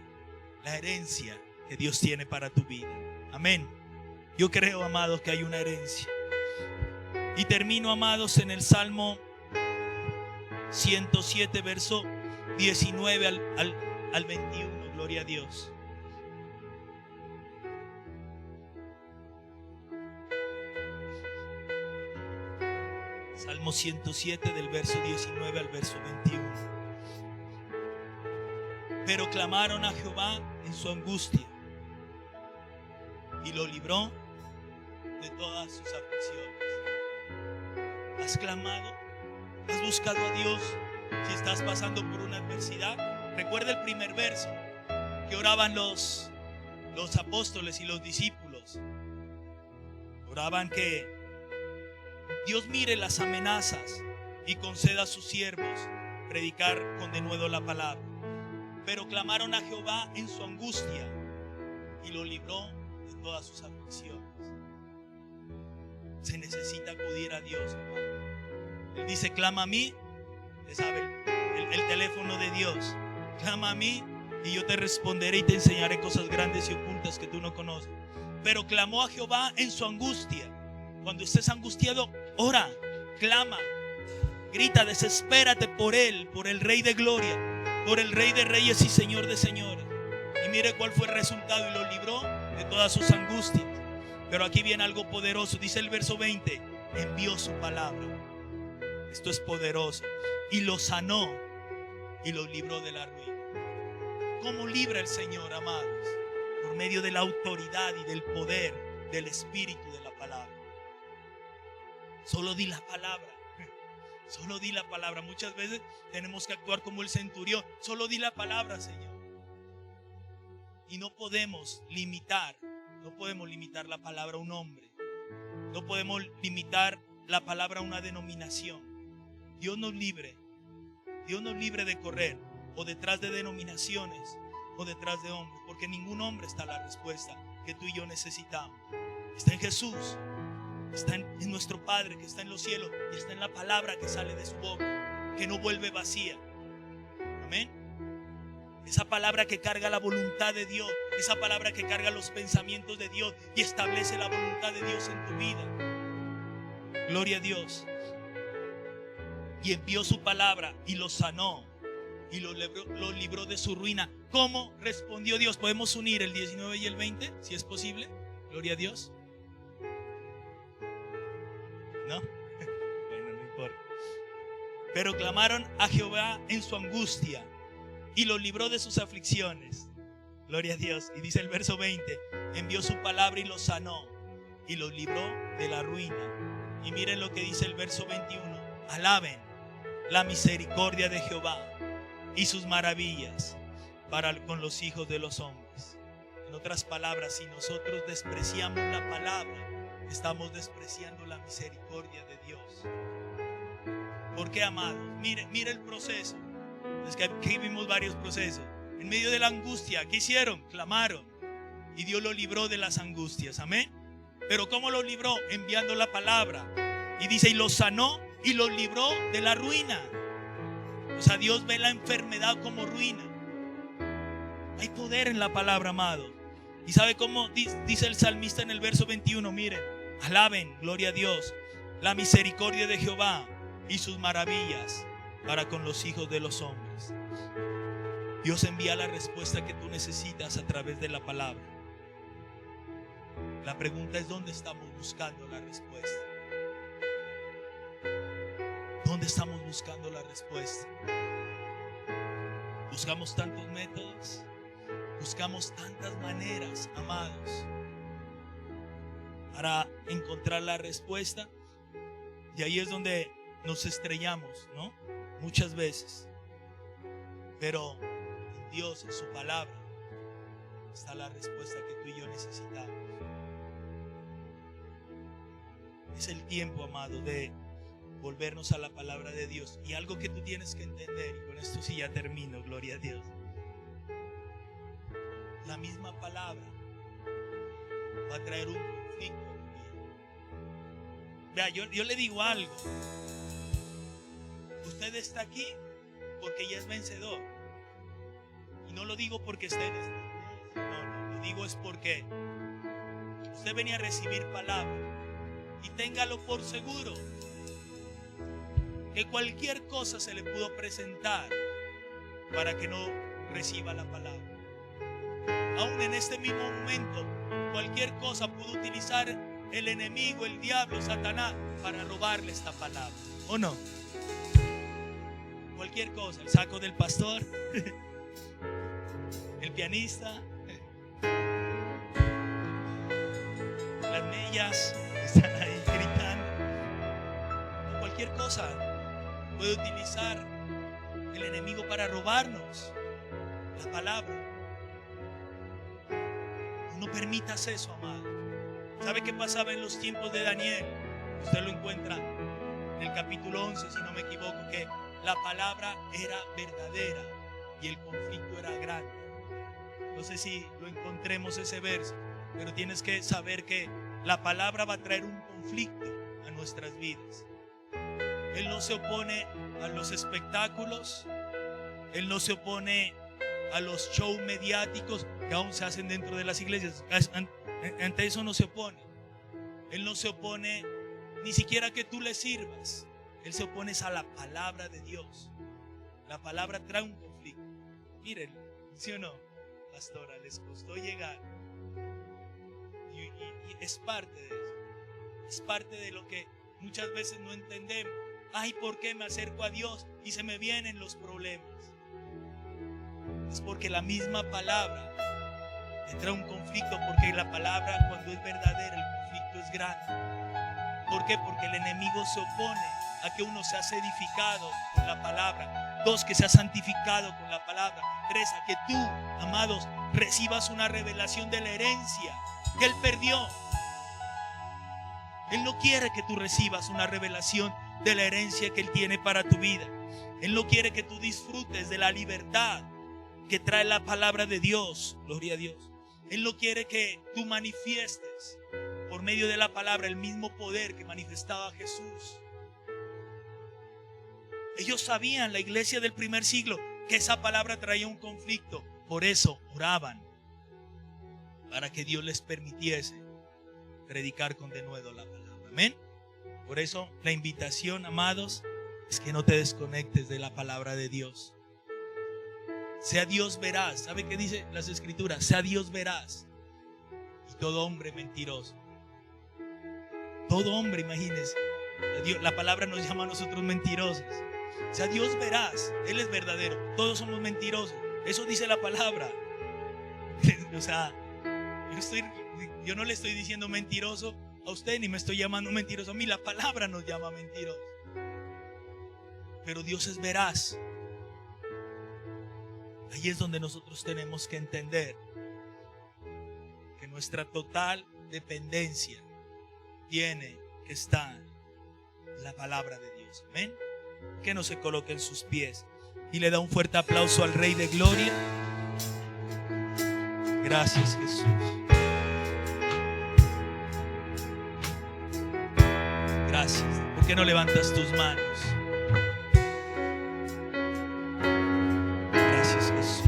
la herencia que Dios tiene para tu vida. Amén. Yo creo, amados, que hay una herencia. Y termino, amados, en el Salmo 107, verso 19 al 21. Gloria a Dios. Salmo 107, del verso 19 al verso 21. Pero clamaron a Jehová en su angustia y lo libró de todas sus aflicciones. ¿Has clamado? ¿Has buscado a Dios si estás pasando por una adversidad? Recuerda el primer verso que oraban los apóstoles y los discípulos. Oraban que Dios mire las amenazas y conceda a sus siervos predicar con denuedo la palabra. Pero clamaron a Jehová en su angustia y lo libró de todas sus aflicciones. Se necesita acudir a Dios, hermano. Él dice: clama a mí. Usted sabe el teléfono de Dios. Clama a mí y yo te responderé y te enseñaré cosas grandes y ocultas que tú no conoces. Pero clamó a Jehová en su angustia. Cuando estés angustiado, ora, clama, grita, desespérate por Él, por el Rey de Gloria, por el Rey de Reyes y Señor de Señores. Y mire cuál fue el resultado, y lo libró de todas sus angustias. Pero aquí viene algo poderoso. Dice el verso 20: envió su palabra. Esto es poderoso. Y lo sanó y lo libró de la ruina. ¿Cómo libra el Señor, amados? Por medio de la autoridad y del poder del Espíritu de la palabra. Solo di la palabra. Solo di la palabra. Muchas veces tenemos que actuar como el centurión. Solo di la palabra, Señor. Y no podemos limitar la palabra a un hombre. No podemos limitar la palabra a una denominación. Dios nos libre de correr o detrás de denominaciones o detrás de hombres, porque en ningún hombre está la respuesta que tú y yo necesitamos. Está en Jesús, está en nuestro Padre que está en los cielos, y está en la palabra que sale de su boca, que no vuelve vacía. Amén. Esa palabra que carga la voluntad de Dios, esa palabra que carga los pensamientos de Dios y establece la voluntad de Dios en tu vida. Gloria a Dios. Y envió su palabra y lo sanó y lo libró de su ruina. ¿Cómo respondió Dios? ¿Podemos unir el 19 y el 20? Si es posible. Gloria a Dios. ¿No? Bueno, no importa. Pero clamaron a Jehová en su angustia y lo libró de sus aflicciones. Gloria a Dios. Y dice el verso 20: envió su palabra y lo sanó y lo libró de la ruina. Y miren lo que dice el verso 21: alaben la misericordia de Jehová y sus maravillas para con los hijos de los hombres. En otras palabras, si nosotros despreciamos la palabra, estamos despreciando la misericordia de Dios. ¿Por qué, amados? Mire el proceso. Es que aquí vimos varios procesos. En medio de la angustia, ¿qué hicieron? Clamaron. Y Dios lo libró de las angustias. Amén. Pero ¿cómo lo libró? Enviando la palabra. Y dice, y lo sanó y lo libró de la ruina. O sea, Dios ve la enfermedad como ruina. Hay poder en la palabra, amado. ¿Y sabe cómo dice el salmista en el verso 21? Miren, alaben, gloria a Dios, la misericordia de Jehová y sus maravillas para con los hijos de los hombres. Dios envía la respuesta que tú necesitas a través de la palabra. La pregunta es, ¿dónde estamos buscando la respuesta? ¿Dónde estamos buscando la respuesta? Buscamos tantos métodos, buscamos tantas maneras, amados, para encontrar la respuesta. Y ahí es donde nos estrellamos, ¿no? Muchas veces. Pero en Dios, en su palabra, está la respuesta que tú y yo necesitamos. Es el tiempo, amado, de volvernos a la palabra de Dios. Y algo que tú tienes que entender, y con esto sí ya termino, gloria a Dios. La misma palabra va a traer un conflicto a tu vida. Vea, yo le digo algo. Usted está aquí porque ya es vencedor. Y no lo digo porque esté en este. No, lo digo es porque usted venía a recibir palabra. Y téngalo por seguro que cualquier cosa se le pudo presentar para que no reciba la palabra. Aún en este mismo momento, cualquier cosa pudo utilizar el enemigo, el diablo, Satanás, para robarle esta palabra. ¿O no? Cualquier cosa, el saco del pastor, el pianista. Las mellas están ahí gritando. Cualquier cosa puede utilizar el enemigo para robarnos la palabra. No permitas eso, amado. ¿Sabe qué pasaba en los tiempos de Daniel? Usted lo encuentra en el capítulo 11, si no me equivoco, que la palabra era verdadera y el conflicto era grande. No sé si lo encontremos ese verso, pero tienes que saber que la palabra va a traer un conflicto a nuestras vidas. Él no se opone a los espectáculos, Él no se opone a los shows mediáticos que aún se hacen dentro de las iglesias. Ante eso no se opone. Él no se opone ni siquiera que tú le sirvas. Él se opone a la palabra de Dios. La palabra trae un conflicto. Miren, ¿sí o no, pastora? Les costó llegar. Y es parte de eso. Es parte de lo que muchas veces no entendemos. Ay, ¿por qué me acerco a Dios y se me vienen los problemas? Es porque la misma palabra te trae un conflicto, porque la palabra, cuando es verdadera, el conflicto es grande. ¿Por qué? Porque el enemigo se opone a que uno sea edificado con la palabra. 2, que sea santificado con la palabra. 3, a que tú, amados, recibas una revelación de la herencia que Él perdió. Él no quiere que tú recibas una revelación de la herencia que Él tiene para tu vida. Él no quiere que tú disfrutes de la libertad que trae la palabra de Dios. Gloria a Dios. Él no quiere que tú manifiestes por medio de la palabra el mismo poder que manifestaba Jesús. Ellos sabían, la iglesia del primer siglo, que esa palabra traía un conflicto. Por eso oraban para que Dios les permitiese predicar con denuedo la palabra. Amén. Por eso la invitación, amados, es que no te desconectes de la palabra de Dios. Sea Dios veraz. ¿Sabe qué dice las escrituras? Sea Dios veraz y todo hombre mentiroso. Todo hombre, imagínense. La palabra nos llama a nosotros mentirosos. Sea Dios veraz. Él es verdadero. Todos somos mentirosos. Eso dice la palabra. O sea, yo no le estoy diciendo mentiroso a usted, ni me estoy llamando mentiroso a mí. La palabra nos llama mentirosos. Pero Dios es veraz. Ahí es donde nosotros tenemos que entender que nuestra total dependencia tiene que estar en la palabra de Dios. Amén. Que no se coloque en sus pies y le da un fuerte aplauso al Rey de Gloria. Gracias, Jesús. Gracias. ¿Por qué no levantas tus manos? Gracias, Jesús.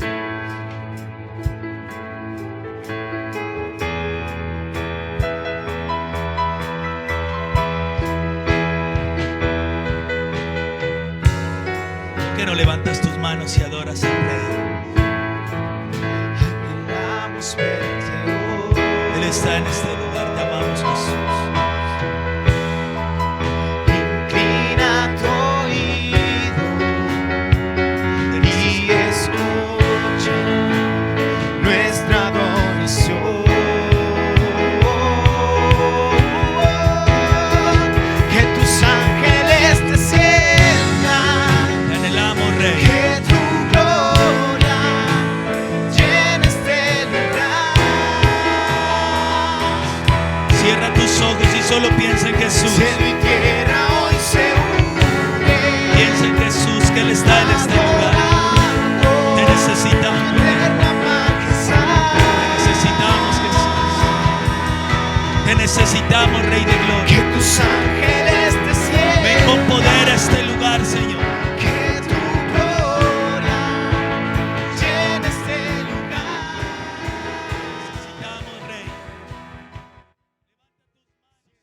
¿Por qué no levantas tus manos y adoras al Rey? Él está en este lugar. Te amamos, Jesús. Solo piensa en Jesús. Cielo y tierra hoy se une. Piensa en Jesús, que Él está en este lugar. Te necesitamos. Te necesitamos, Jesús. Te necesitamos, Rey de Gloria. Que tus ángeles desciendan. Ven con poder a este lugar, Señor.